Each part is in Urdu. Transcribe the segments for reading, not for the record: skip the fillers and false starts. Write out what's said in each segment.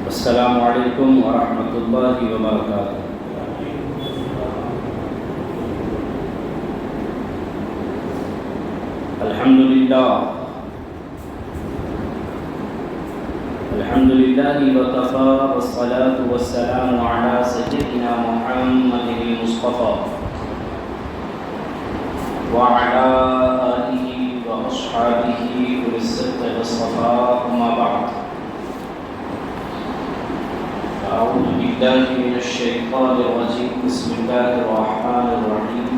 السلام علیکم ورحمۃ اللہ وبرکاتہ۔ الحمد للہ وکفى والصلاة والسلام علی سیدنا محمد المصطفى وعلى آلہ واصحابہ أولي الصدق والصفاء، اما بعد، أعوذ بالله من الشيطان الرجيم، بسم الله الرحمن الرحيم۔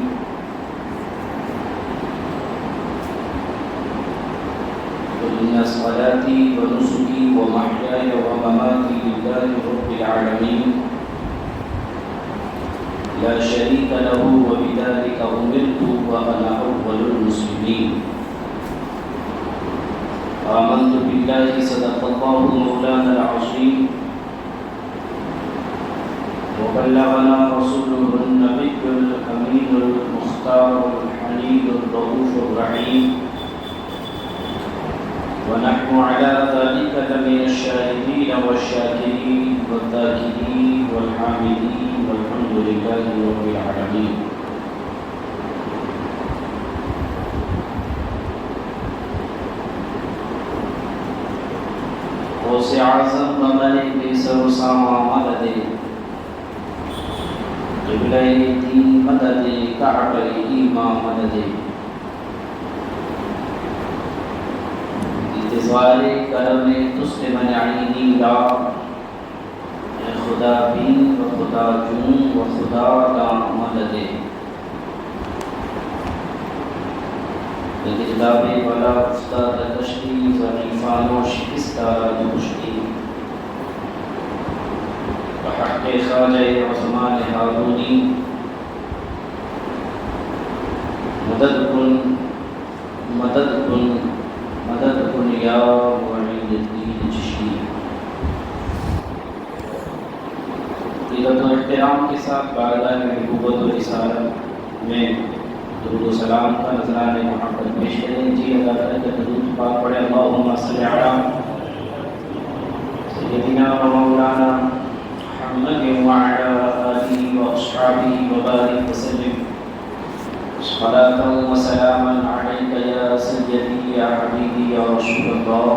قل إن صلاتي ونسكي ومحياي ومماتي لله رب العالمين لا شريك له وبذلك أمرت وأنا أول المسلمين۔ آمنت بالله صدق الله مولانا العظيم، وبلغنا رسوله النبي الأمين المختار الحليم الرؤوف الرحيم، ونحن على ذلك لمن الشاهدين والشاكرين والذاكرين والحامدين، والحمد لله رب العالمين۔ غوث اعظم وملک سر ساما مدد، قبلہ دین مدد، کعبہ ایمان مدد، انتظار کرم تسل منعینی لا، اے خدا بین و خدا جون و خدا کا مدد، اجلاب ولا استاد کشتی ضعیفان و شکستہ دوشتی، حق خواجہ عثمان ہارونی، مدد کن مدد کن مدد کن یا معین الدین چشتی۔ عزت و احترام کے ساتھ بارگاہ نبوت و رسالت میں درود و سلام کا نذرانِ محبت پیش کریں۔ جی اللہ تعالیٰ کا درود پاک پڑھے۔ اللہم صلی علی سیدنا و مولانا محمد وعلى آلہ واصحابہ وبارک وسلم، صلاۃ و سلاما علیک یا سیدی یا حبیبی یا رسول اللہ،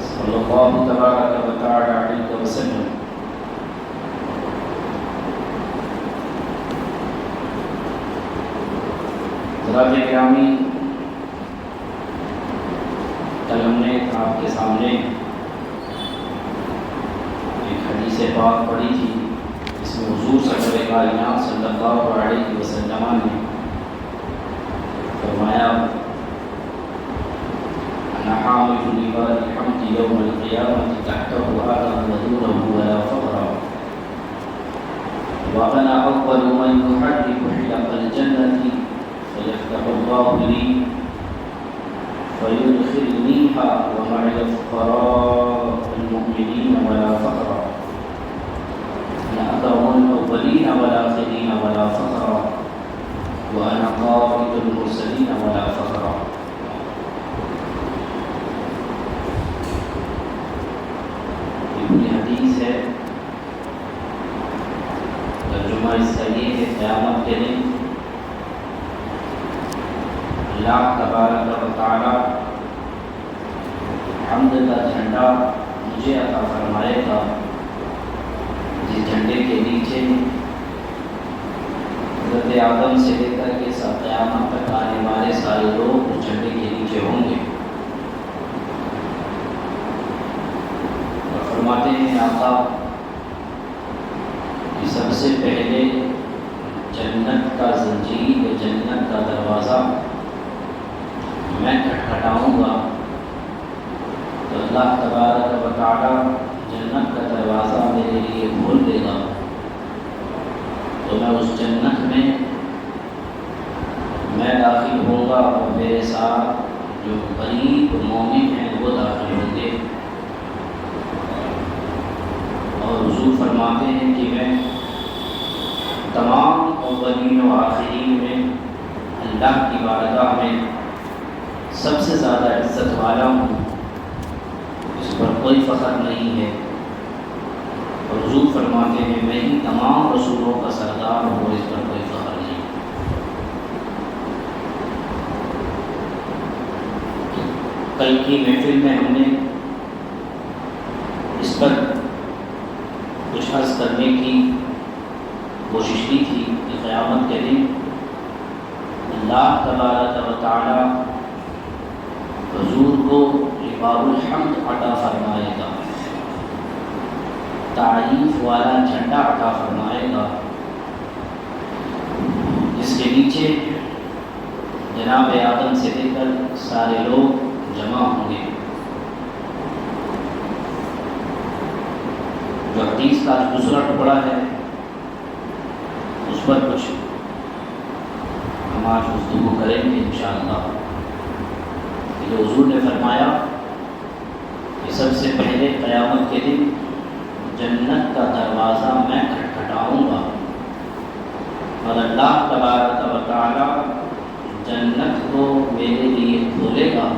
صلی اللہ تبارک و تعالی علیہ وسلم۔ حضرات گرامی، کل ہم نے آپ کے سامنے حدیث پاک پڑھی تھی، اس میں حضور سرور کائنات صلی اللہ علیہ وسلم نے فرمایا، انا حامل لواء الحمد یوم القیامۃ تحتہ آدم ودونہ ولا فخر، وانا اول من يحرك حلق الجنة فيفتح الله لي فيدخلنيها ومعي الفقراء المؤمنين ولا فخر، أنا أكرم الأولين والآخرين ولا فخر، وأنا قائد المرسلين ولا فخر۔ یہ حدیث ہے، ترجمہ اس کا یہ ہے، قیامت کے دن اللہ تبارک و تعالی حمد کا جھنڈا مجھے عطا فرمائے گا، جس جھنڈے کے نیچے حضرت آدم سے لے کر کے قیامت تک آنے والے سارے لوگ اس جھنڈے کے نیچے ہوں گے، اور فرماتے ہیں آقا کہ سب سے پہلے جنت کا زنجیر یا جنت کا دروازہ میں کھٹکھٹاؤں گا تو اللہ تبارک و تعالی جنت کا دروازہ میرے لیے کھول دے گا، تو میں اس جنت میں داخل ہوں گا، اور میرے ساتھ جو غریب مومن ہیں وہ داخل ہوں گے۔ اور حضور فرماتے ہیں کہ میں تمام اولین و آخرین میں اللہ کی بارگاہ میں سب سے زیادہ عزت والا ہوں، اس پر کوئی فخر نہیں ہے، اور حضور فرماتے ہیں میں ہی تمام رسولوں کا سردار ہوں، اس پر کوئی فخر نہیں۔ کل کی محفل میں ہم نے اس پر کچھ عرض کرنے کی کوشش کی تھی کہ قیامت کے دن اللہ تبارک و تعالی حضور کو لواء الحمد عطا فرمائے گا، تعریف والا جھنڈا عطا فرمائے گا، جس کے نیچے جناب آدم سے لے کر سارے لوگ جمع ہوں گے۔ جو حدیث کا دوسرا ٹکڑا ہے اس پر کچھ ہم آج گفتگو کریں گے انشاءاللہ۔ جو حضور نے فرمایا کہ سب سے پہلے قیامت کے دن جنت کا دروازہ میں کھٹکھٹاؤں گا اور اللہ تبارک و تعالی جنت کو میرے لیے کھولے گا،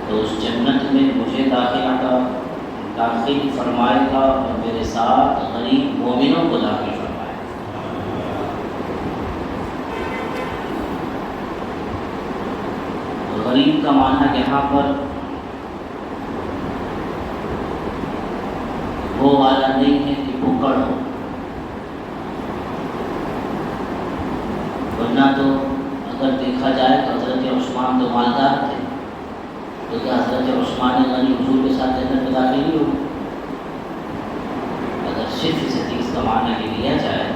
تو اس جنت میں مجھے داخل فرمائے گا اور میرے ساتھ غریب مومنوں کو داخل فرمائے گا۔ غریب کا معنی یہاں پر وہ والا نہیں ہے کہ بھوکڑ ہو، ورنہ تو اگر دیکھا جائے تو حضرت عثمان تو مالدار تھے، تو کیا حضرت عثمان غنی حضور کے ساتھ جنت میں داخل نہیں ہو؟ اگر صرف اس حدیث کا معنی یہ لیا جائے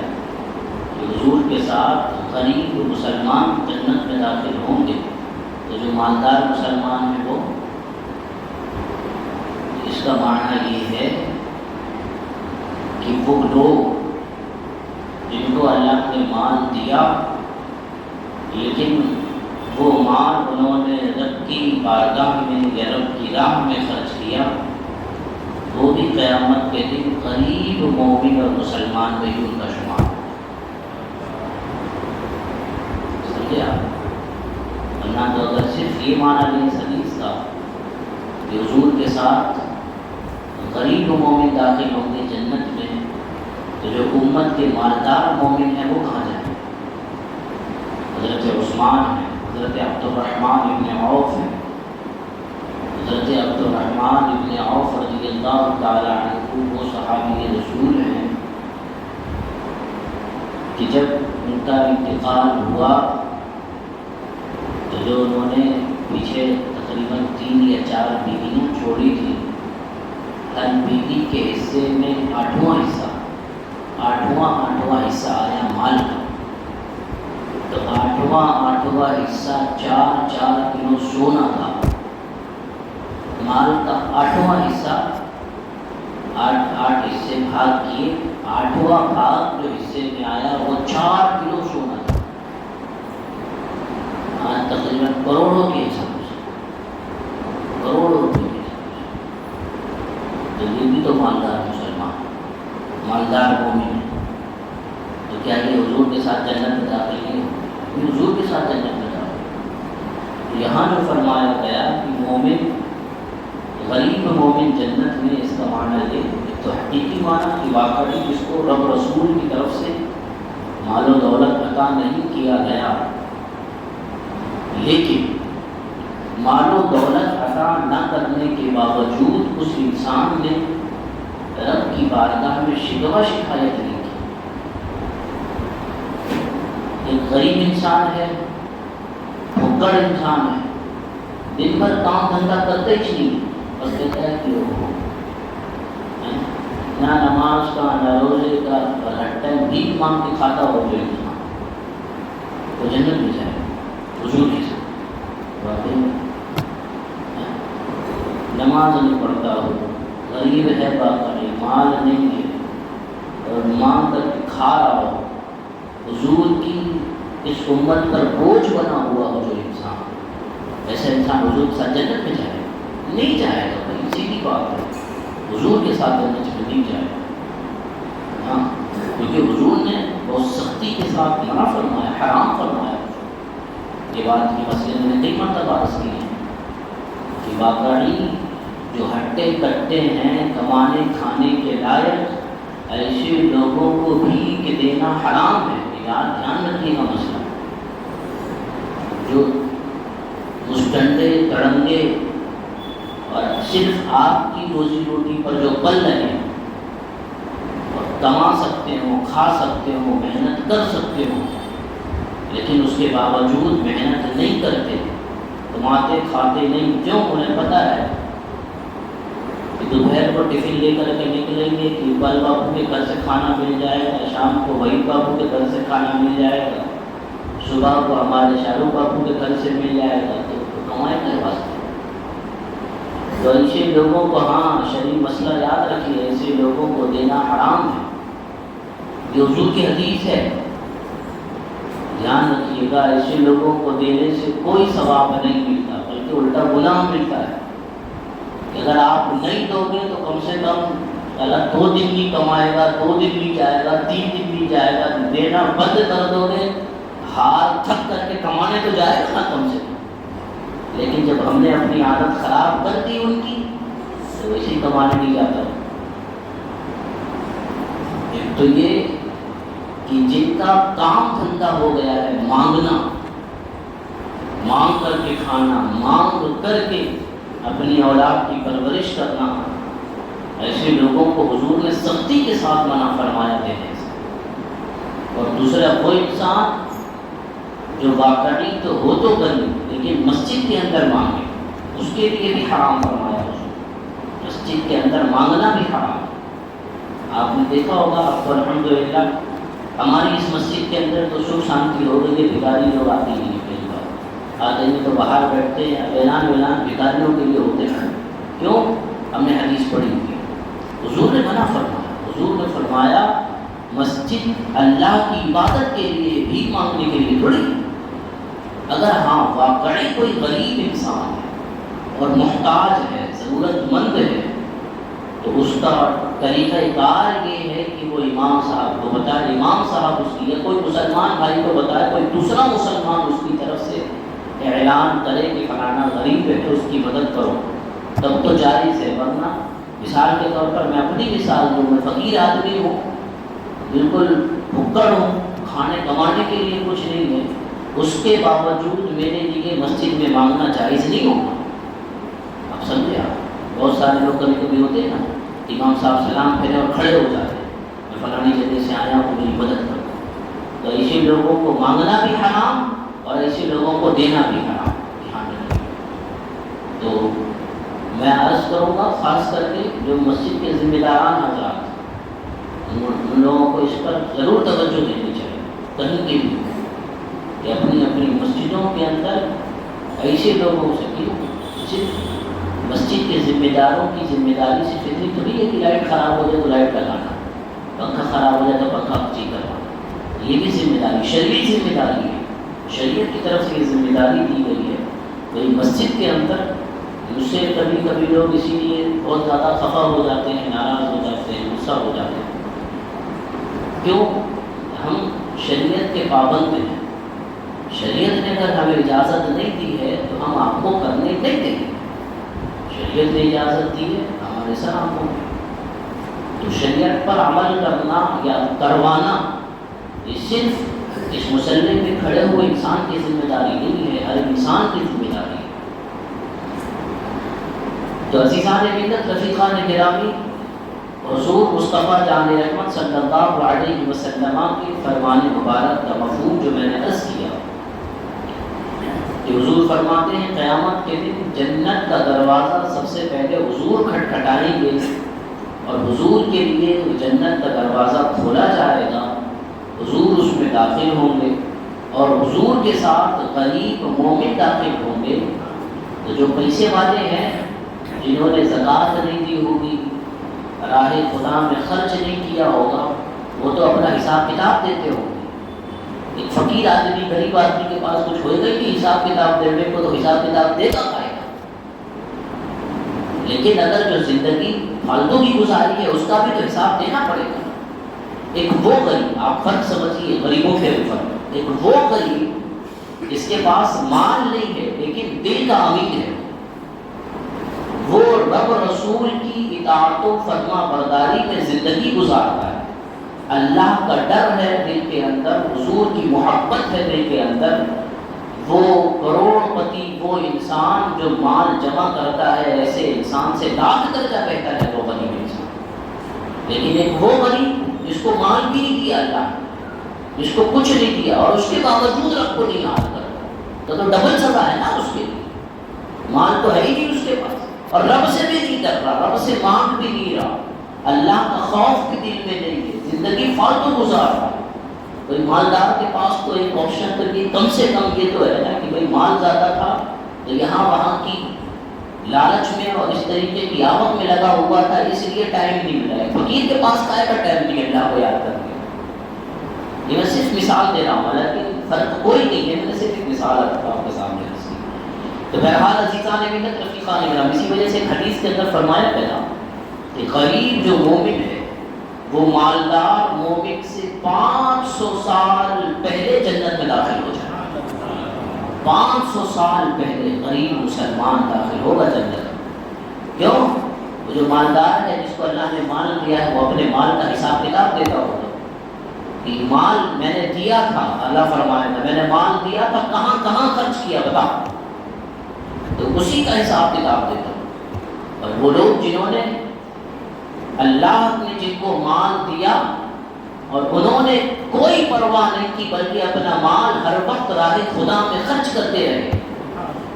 کہ حضور کے ساتھ غریب مسلمان جنت میں داخل ہوں گے، تو جو مالدار مسلمان ہیں وہ، اس کا معنی یہ ہے کہ وہ لوگ جن کو اللہ نے مال دیا لیکن وہ مال انہوں نے رب کی بارگاہ میں یا رب کی راہ میں خرچ کیا، وہ بھی قیامت کے دن غریب مومن اور مسلمان میں ہی ان کا شمار ہے۔ سمجھے آپ؟ ورنہ تو اگر صرف یہ معنی لیں اس حدیث کا کہ حضور کے ساتھ غریب مومن داخل ہوں گے جنت میں، تو جو امت کے مالدار مومن ہیں وہ کہاں جائیں؟ حضرت عثمان ہیں، حضرت عبد الرحمن ابن عوف ہیں۔ حضرت عبد الرحمن ابن عوف رضی اللہ تعالی عنہ وہ صحابی رسول ہیں کہ جب ان کا انتقال ہوا تو جو انہوں نے پیچھے تقریباً 3 یا 4 بیویاں چھوڑی تھی، ہر بیوی کے حصے میں آٹھواں حصہ آیا مال کا، تو آٹھواں حصہ 4 کلو سونا تھا۔ مال کا 8واں حصہ 8 حصے بھاگ کیے، 8واں بھاگ جو حصے میں آیا وہ 4 کلو سونا تھا۔ آج تقریباً کروڑوں کے حساب سے، کروڑوں روپے کے حساب سے، تو یہ بھی تو مالدار مسلمان، مالدار مومن ہے، تو کیا یہ حضور کے ساتھ جنت میں داخل نہیں ہو؟ حضور کے ساتھ جنت میں داخل۔ یہاں جو فرمایا گیا کہ مومن غریب مومن جنت میں، اس کا معنی یہ تو حقیقی معنی کہ واقعی جس کو رب رسول کی طرف سے مال و دولت عطا نہیں کیا گیا، لیکن مال و دولت عطا نہ کرنے کے باوجود اس انسان نے رب کی بارگاہ میں شکوہ شکایت نہیں کی۔ ایک غریب انسان ہے، بھوکڑ انسان ہے، دن بھر کام دھندا کرتے ہی نہیں، بس کہتا ہے کہ نہ نماز کا نہ روزے کا، اور ہر ٹائم بھیک مانگ کے کھاتا ہو جو انسان، تو جنت میں جائے حضور کے ساتھ۔ واقعی نماز نہیں پڑھتا ہو، غریب ہے، باقی مال نہیں ہے اور مانگ کر کے کھا رہا ہو، حضور کی اس امت پر بوجھ بنا ہوا ہو جو انسان، ایسا انسان حضور کے ساتھ جنت میں جائے نہیں جائے گا؟ بھائی سیدھی بات ہے، حضور کے ساتھ جنت میں نہیں جائے گا۔ ہاں، کیونکہ حضور نے بہت سختی کے ساتھ منع فرمایا، حرام فرمایا۔ یہ بات کی مسئلے میں نے کئی مرتبہ عرض کی ہے کہ واقعی جو ہٹے کٹے ہیں کمانے کھانے کے لائق، ایسے لوگوں کو بھیک دینا حرام ہے۔ یاد دھیان رکھیے گا مسئلہ۔ جو مستنڈے تڑنگے اور صرف آپ کی روزی روٹی پر جو پل رہے ہیں اور کما سکتے ہوں، کھا سکتے ہوں، محنت کر سکتے ہوں، لیکن اس کے باوجود محنت نہیں کرتے، کماتے کھاتے نہیں، کیوں؟ انہیں پتہ ہے کہ دوپہر کو ٹفن لے کر کے نکلیں گے کہ اقبال بابو کے گھر سے کھانا مل جائے گا، شام کو وحید بابو کے گھر سے کھانا مل جائے گا، صبح کو ہمارے شاہ رخ بابو کے گھر سے مل جائے گا، تو کمائے کر واسطے۔ تو ایسے لوگوں کو، ہاں شرعی مسئلہ یاد رکھیے، ایسے لوگوں کو دینا حرام ہے۔ یہ حضور کی حدیث ہے، دھیان رکھیے گا۔ ایسے لوگوں کو دینے سے کوئی ثواب نہیں ملتا، بلکہ الٹا گناہ ملتا ہے۔ کہ اگر آپ نہیں دو گے تو کم سے کم اللہ 2 دن بھی کمائے گا، 2 دن بھی جائے گا، 3 دن بھی جائے گا، دینا بند کر دو گے، ہاتھ تھک کر کے کمانے تو جائے گا کم سے کم۔ لیکن جب ہم نے اپنی عادت خراب کر دی ان کی، تو ویسے ہی کمانے نہیں جاتا۔ ایک تو یہ کہ جن کا کام دھندا ہو گیا ہے مانگنا، مانگ کر کے کھانا، مانگ کر کے اپنی اولاد کی پرورش کرنا، ایسے لوگوں کو حضور نے سختی کے ساتھ منع فرمایا دینے سے۔ اور دوسرا وہ انسان جو واقعی تو ہو تو غنی لیکن مسجد کے اندر مانگے، اس کے لیے بھی حرام فرمایا حضور۔ مسجد کے اندر مانگنا بھی حرام ہے۔ آپ نے دیکھا ہوگا، اب تو الحمدللہ ہماری اس مسجد کے اندر تو سکھ شانتی ہو گئی ہے، بھکاری لوگ آتے ہی نہیں پہلی بار، آتے ہیں تو باہر بیٹھتے ہیں، اعلان بھکاریوں کے لیے ہوتے ہیں۔ کیوں؟ ہم نے حدیث پڑھی ہوئی ہے، حضور نے منع فرمایا۔ حضور نے فرمایا مسجد اللہ کی عبادت کے لیے بھی، مانگنے کے لیے تھوڑی۔ اگر ہاں واقعی کوئی غریب انسان ہے اور محتاج ہے، ضرورت مند ہے، تو اس کا طریقہ کار یہ ہے کہ وہ امام صاحب کو بتائے، امام صاحب اس کی، یا کوئی مسلمان بھائی کو بتائے، کوئی دوسرا مسلمان اس کی طرف سے اعلان کرے کہ فلانا غریب ہے تو اس کی مدد کرو، تب تو جائز ہے۔ ورنہ مثال کے طور پر میں اپنی مثال دوں، میں فقیر آدمی ہوں، بالکل بھکڑ ہوں، کھانے کمانے کے لیے کچھ نہیں ہے، اس کے باوجود میرے لیے مسجد میں مانگنا جائز نہیں ہوگا۔ آپ سمجھے؟ آپ بہت سارے لوگ کبھی کبھی ہوتے ہیں نا، امام صاحب سلام پھیرے اور کھڑے ہو جاتے ہیں، میں فلانی جگہ سے آیا ہوں، میری مدد کرو۔ تو ایسے لوگوں کو مانگنا بھی حرام اور ایسے لوگوں کو دینا بھی حرام، دھیان رکھیں۔ تو میں عرض کروں گا خاص کر کے جو مسجد کے ذمہ داران حضرات، ان لوگوں کو اس پر ضرور توجہ دینی چاہیے، کہیں کی بھی، کہ اپنی اپنی مسجدوں کے اندر ایسے لوگوں سے، صرف مسجد کے ذمہ داروں کی ذمہ داری صرف اتنی تھوڑی ہے کہ لائٹ خراب ہو جائے تو لائٹ لگانا، پنکھا خراب ہو جائے تو پنکھا ٹھیک کروانا، یہ بھی ذمہ داری، شرعی ذمہ داری ہے، شریعت کی طرف سے یہ ذمہ داری دی گئی ہے۔ تو مسجد کے اندر مجھ سے کبھی کبھی لوگ اسی لیے بہت زیادہ خفا ہو جاتے ہیں، ناراض ہو جاتے ہیں، غصہ ہو جاتے ہیں۔ کیوں؟ ہم شریعت کے پابند ہیں، شریعت نے اگر ہمیں اجازت نہیں دی ہے تو ہم آپ کو کرنے نہیں دیں گے۔ شریعت نے اجازت دی ہے، ہمارے سر آپ کو، تو شریعت پر عمل کرنا یا کروانا یہ صرف اس مسئلے پہ کھڑے ہوئے انسان کی ذمہ داری نہیں ہے، ہر انسان کی ذمہ داری ہے۔ تو عزیزان ملت، رفیقان گرامی، حضور مصطفیٰ جان رحمت صلی اللہ علیہ وسلم کے فرمان مبارک کا مفہوم جو میں نے عرض کیا، کہ حضور فرماتے ہیں قیامت کے دن جنت کا دروازہ سب سے پہلے حضور کھٹکھٹائیں گے اور حضور کے لیے جنت کا دروازہ کھولا جائے گا، حضور اس میں داخل ہوں گے اور حضور کے ساتھ غریب مومن داخل ہوں گے۔ تو جو پیسے والے ہیں، جنہوں نے زکوٰۃ نہیں دی ہوگی، راہ خدا میں خرچ نہیں کیا ہوگا، وہ تو اپنا حساب کتاب دیتے ہوں گے۔ ایک فقیر آدمی، غریب آدمی کے پاس کچھ ہوئے گا کہ حساب کتاب دینے کو، تو حساب کتاب دے گا پائے گا۔ لیکن اگر جو زندگی فالتو کی گزاری ہے، اس کا بھی تو حساب دینا پڑے گا۔ ایک وہ غریب، آپ فرق سمجھیے غریبوں کے اوپر، ایک وہ غریب جس کے پاس مال نہیں ہے لیکن دل کا امیر ہے، وہ رب رسول کی اطاعت و فرما برداری میں زندگی گزارتا ہے، اللہ کا ڈر ہے دل کے اندر، حضور کی محبت ہے دل کے اندر، وہ کروڑ پتی وہ انسان جو مال جمع کرتا ہے ایسے انسان سے لاکھ درجہ بہتر ہے وہ غریب انسان۔ لیکن ایک وہ غریب جس کو مال بھی نہیں دیا اللہ، جس کو کچھ نہیں دیا اور اس کے باوجود رب کو نہیں یاد کرتا، تو ڈبل سزا ہے نا اس کے لیے۔ مال تو ہے ہی نہیں اس کے پاس اور رب سے بھی نہیں ڈر رہا، رب سے مانگ بھی نہیں رہا، اللہ کا خوف بھی دل میں نہیں ہے، زندگی فالتو گزار رہا ہے۔ کوئی مالدار کے پاس تو ایک آپشن تو یہ کم سے کم یہ تو ہے نا کہ بھائی مال زیادہ تھا تو یہاں وہاں کی لالچ میں اور اس طریقے کی آمد میں لگا ہوا تھا، اس لیے ٹائم نہیں ملا ہے۔ فقیر کے پاس کائے کا ٹائم نہیں ہے اللہ کو یاد کرنے کا۔ یہ میں صرف مثال دے رہا ہوں، حالانکہ فرق کوئی نہیں ہے، میں نے صرف ایک مثال آپ کے سامنے رکھی۔ تو بہرحال عزیزان ملت رفیقان کرام، اسی وجہ سے حدیث کے اندر فرمایا پہلا کہ غریب جو مومن ہے وہ مالدار مومن سے 500 سال پہلے جنت میں داخل ہو جائے۔ 500 سال پہلے غریب مسلمان داخل ہوگا جنت میں۔ کیوں؟ وہ جو مالدار ہے جس کو اللہ نے مال دیا ہے وہ اپنے مال کا حساب کتاب دیتا ہوگا کہ مال میں نے دیا تھا، اللہ فرمائے گا میں نے مال دیا تھا کہاں کہاں خرچ کیا بتا، تو اسی کا حساب کتاب دیتا ہوں۔ اور وہ لوگ جنہوں نے اللہ نے جن کو مال دیا اور انہوں نے کوئی پرواہ نہیں کی بلکہ اپنا مال ہر وقت راہ خدا میں خرچ کرتے رہے،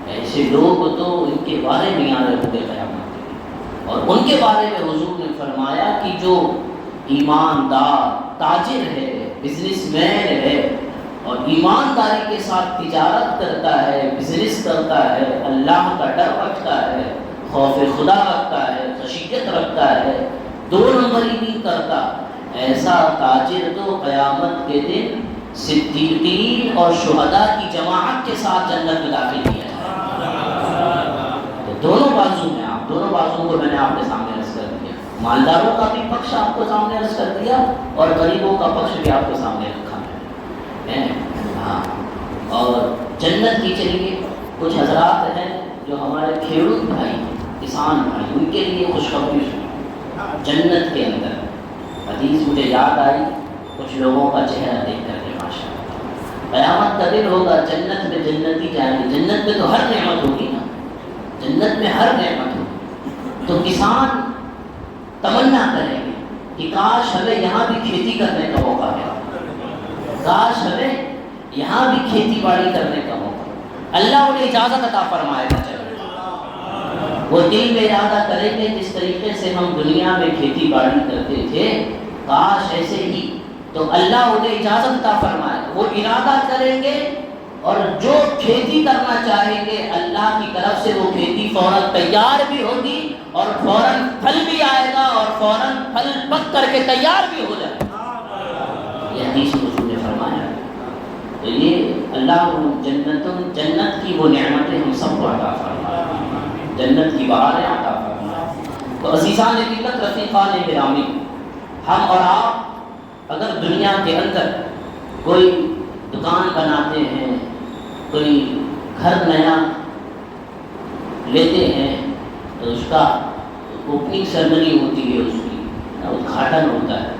ایسے لوگ تو ان کے بارے میں آ رہے ہوتے قیامت، اور ان کے بارے میں حضور نے فرمایا کہ جو ایماندار تاجر ہے، بزنس مین ہے اور ایمانداری کے ساتھ تجارت کرتا ہے، بزنس کرتا ہے، اللہ کا ڈر رکھتا ہے، خوف خدا رکھتا ہے، خشیت رکھتا ہے، دو نمبری نہیں کرتا، ایسا تاجر تو قیامت کے دن صدیقین اور شہداء کی جماعت کے ساتھ جنت میں داخل کیا جائے۔ تو دونوں بازو میں آپ دونوں بازو کو میں نے آپ کے سامنے رکھ کر دیا، مالداروں کا بھی پکش آپ کو سامنے رکھ کر دیا اور غریبوں کا پکش بھی آپ کے سامنے رکھا ہے۔ ہاں، اور جنت کی چلیے کچھ حضرات ہیں جو ہمارے کھیڑوت بھائی کسان بھائی، ان کے لیے خوشخبری سنی جنت کے اندر۔ حدیث مجھے یاد آئی کچھ لوگوں کا چہرہ دیکھ کر کے، ماشاء اللہ قیامت کا دن ہوگا، جنت میں جنتی جائیں گے، جنت میں تو ہر نعمت ہوگی نا، جنت میں ہر نعمت ہوگی، تو کسان تمنا کریں گے کہ کاش ہمیں یہاں بھی کھیتی کرنے کا موقع ملا، کاش ہمیں یہاں بھی کھیتی باڑی کرنے کا موقع، اللہ انہیں اجازت عطا فرمائے گا۔ چلو وہ دل میں ارادہ کریں گے جس طریقے سے ہم دنیا میں کھیتی باڑی کرتے تھے کاش ایسے ہی، تو اللہ انہیں اجازت عطا فرمائے گا، وہ ارادہ کریں گے اور جو کھیتی کرنا چاہیں گے اللہ کی طرف سے وہ کھیتی فوراً تیار بھی ہوگی اور فوراً پھل بھی آئے گا اور فوراً پھل پک کر کے تیار بھی ہو جائے گا۔ یہ حدیث رسول نے فرمایا۔ تو یہ اللہ جنت کی وہ نعمتیں ہم سب کو عطا فرمائے، جنت کی بہاریں عطا فرمائے۔ تو عزیزان ملت رفیقان گرامی، ہم اور آپ اگر دنیا کے اندر کوئی دکان بناتے ہیں، کوئی گھر نیا لیتے ہیں تو اس کا اوپننگ سرمنی ہوتی ہے، اس کی ادگھاٹن ہوتا ہے،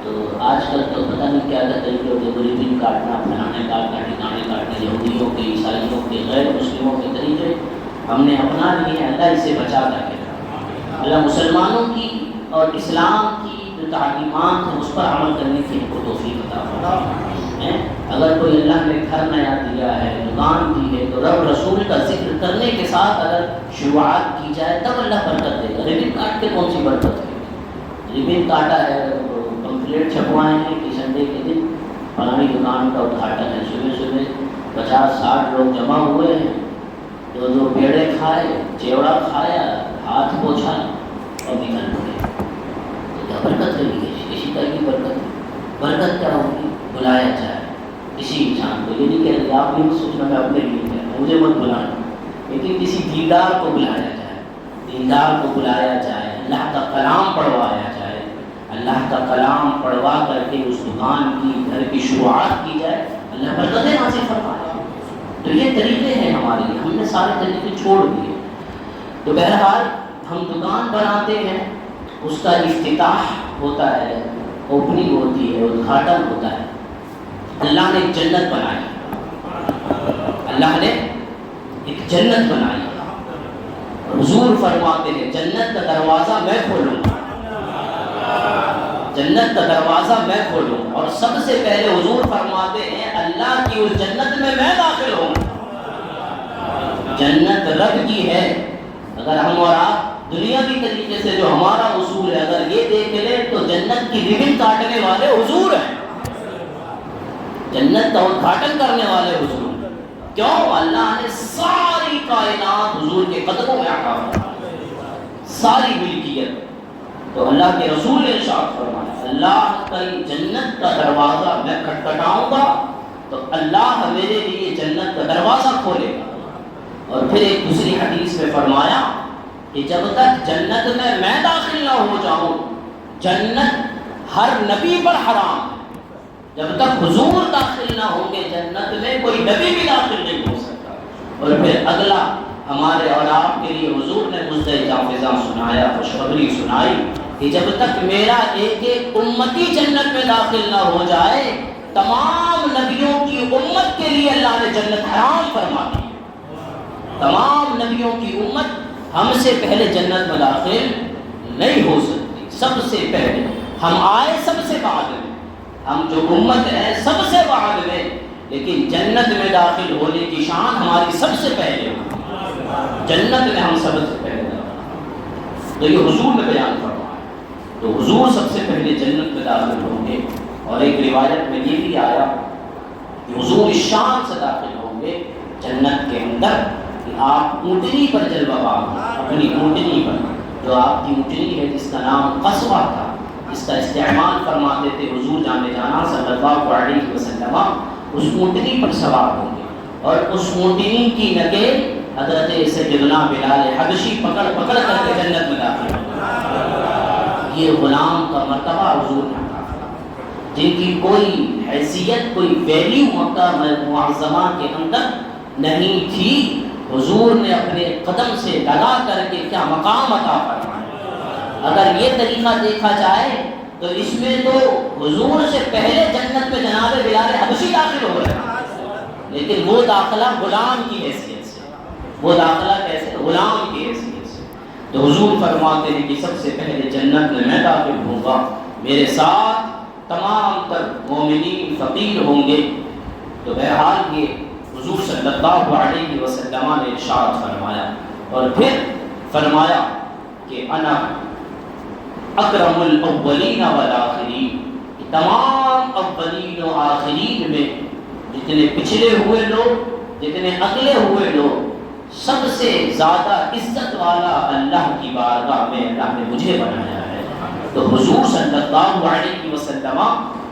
تو آج کل تو پتہ نہیں کیا کیا طریقے ہوتے، ریبن کاٹنا، فلانے کاٹنا، ٹھکانے کاٹنے، یہودیوں کے، عیسائیوں کے، غیر مسلموں کے طریقے ہم نے اپنا لیے ہیں، اللہ اس سے بچا کر کے، اللہ مسلمانوں کی اور اسلام کی جو تعلیمات ہیں اس پر عمل کرنے کی ہم کو توفیق عطا فرمائے۔ اگر کوئی اللہ نے گھر نیا دیا ہے، دکان دی ہے، تو رب رسول کا ذکر کرنے کے ساتھ اگر شروعات کی جائے تب اللہ برکت دے گا۔ ریبن کاٹ کے کون سی برکت ہے؟ ریبن کاٹا ہے، پمفلیٹ چھپوائے ہیں کہ سنڈے کے دن فلانی دکان کا ادگھاٹن ہے، صبح صبح 50-60 لوگ جمع ہوئے ہیں، دو پیڑے کھائے، چیوڑا کھایا، ہاتھ پوچھا اور نکل پڑے، تو کیا برکت ہے؟ کسی کا کی برکت کیا ہوگی؟ بلایا جائے کسی انسان کو، یہ نہیں کہہ رہے آپ نہیں سوچنا میں اپنے لیے کہہ رہا ہوں، مجھے مت بلانا، لیکن کسی دیندار کو بلایا جائے، دیندار کو بلایا جائے، اللہ کا کلام پڑھوایا جائے، اللہ کا کلام پڑھوا کر کے اس دکان کی گھر کی شروعات کی جائے، اللہ برکتیں نازل فرمائے۔ تو یہ طریقے ہیں ہمارے لیے، ہم نے سارے طریقے چھوڑ دیے۔ تو بہرحال ہم دکان بناتے ہیں، اس کا افتتاح ہوتا ہے، اوپننگ ہوتی ہے، ادگھاٹن ہوتا ہے. اللہ نے ایک جنت بنائی، اللہ نے ایک جنت بنائی. حضور فرماتے ہیں جنت کا دروازہ میں کھولوں گا، جنت کا دروازہ میں کھولوں. اور سب سے پہلے حضور فرماتے ہیں اللہ کی اس جنت میں داخل ہوں. جنت رب کی ہے. اگر ہم اور آپ دنیاوی طریقے سے جو ہمارا اصول ہے اگر یہ دیکھ لیں تو جنت کی ربن کاٹنے والے حضور ہیں، جنت کا ادگھاٹن کرنے والے حضور. کیوں؟ اللہ نے ساری کائنات حضور کے قدموں میں عطا فرمائی، ساری ملکیت. تو اللہ کے رسول نے ارشاد فرمایا اللہ کی جنت کا دروازہ میں کھٹکھٹاؤں گا تو اللہ میرے لیے جنت کا دروازہ کھولے گا. اور پھر ایک دوسری حدیث میں فرمایا کہ جب تک جنت میں داخل نہ ہو جاؤں، جنت ہر نبی پر حرام ہے. جب تک حضور داخل نہ ہوں گے جنت میں کوئی نبی بھی داخل نہیں ہو سکتا. اور پھر اگلا ہمارے اور آپ کے لیے حضور نے مزدہ جافزہ سنایا، خوشخبری سنائی کہ جب تک میرا ایک ایک امتی جنت میں داخل نہ ہو جائے تمام نبیوں کی امت کے لیے اللہ نے جنت حرام فرما دی. تمام نبیوں کی امت ہم سے پہلے جنت میں داخل نہیں ہو سکتی. سب سے پہلے ہم آئے، سب سے بعد میں ہم جو امت ہے سب سے بعد میں، لیکن جنت میں داخل ہونے کی شان ہماری سب سے پہلے ہو. جنت میں ہم سب سے پہلے داخل. تو یہ حضور نے بیان فرمایا. تو حضور سب سے پہلے جنت میں داخل ہوں گے. اور ایک روایت میں یہ بھی آیا کہ حضور اس شان سے داخل ہوں گے جنت کے اندر کہ آپ اونٹنی پر جلوہ باغ، اپنی اونٹنی پر، جو آپ کی اونٹنی ہے جس کا نام قصوہ تھا، اس کا استعمال فرماتے تھے حضور جانے جانا صلی اللہ علیہ وسلم، اس اونٹنی پر سوار ہوں گے. اور اس اونٹنی کی نگیں حضرت سیدنا بلال حبشی پکڑ پکڑ کر کے جنت میں داخل ہوں گے. یہ غلام کا مرتبہ حضور نے عطا فرمایا، جن کی کوئی حیثیت، کوئی ویلیو مکہ معظمہ کے اندر نہیں تھی، حضور نے اپنے قدم سے لگا کر کے کیا مقام عطا فرمایا. اگر یہ طریقہ دیکھا جائے تو اس میں تو حضور سے پہلے جنت میں جناب بلال حبشی داخل ہو رہے ہیں، لیکن وہ داخلہ غلام کی حیثیت سے، وہ داخلہ کیسے؟ غلام کی حیثیت سے. تو حضور فرماتے ہیں کہ سب سے پہلے جنت میں داخل ہوں گا، میرے ساتھ تمام تر مومنین فقیر ہوں گے. تو بہرحال یہ حضور صلی اللہ علیہ وسلم نے ارشاد فرمایا. اور پھر فرمایا کہ انا اکرم الاولین والآخرین، تمام اولین و آخرین میں جتنے پچھلے ہوئے لوگ، جتنے اگلے ہوئے لوگ، سب سے زیادہ عزت والا اللہ کی بارگاہ میں اللہ نے مجھے بنایا ہے. تو حضور صلی اللہ علیہ وسلم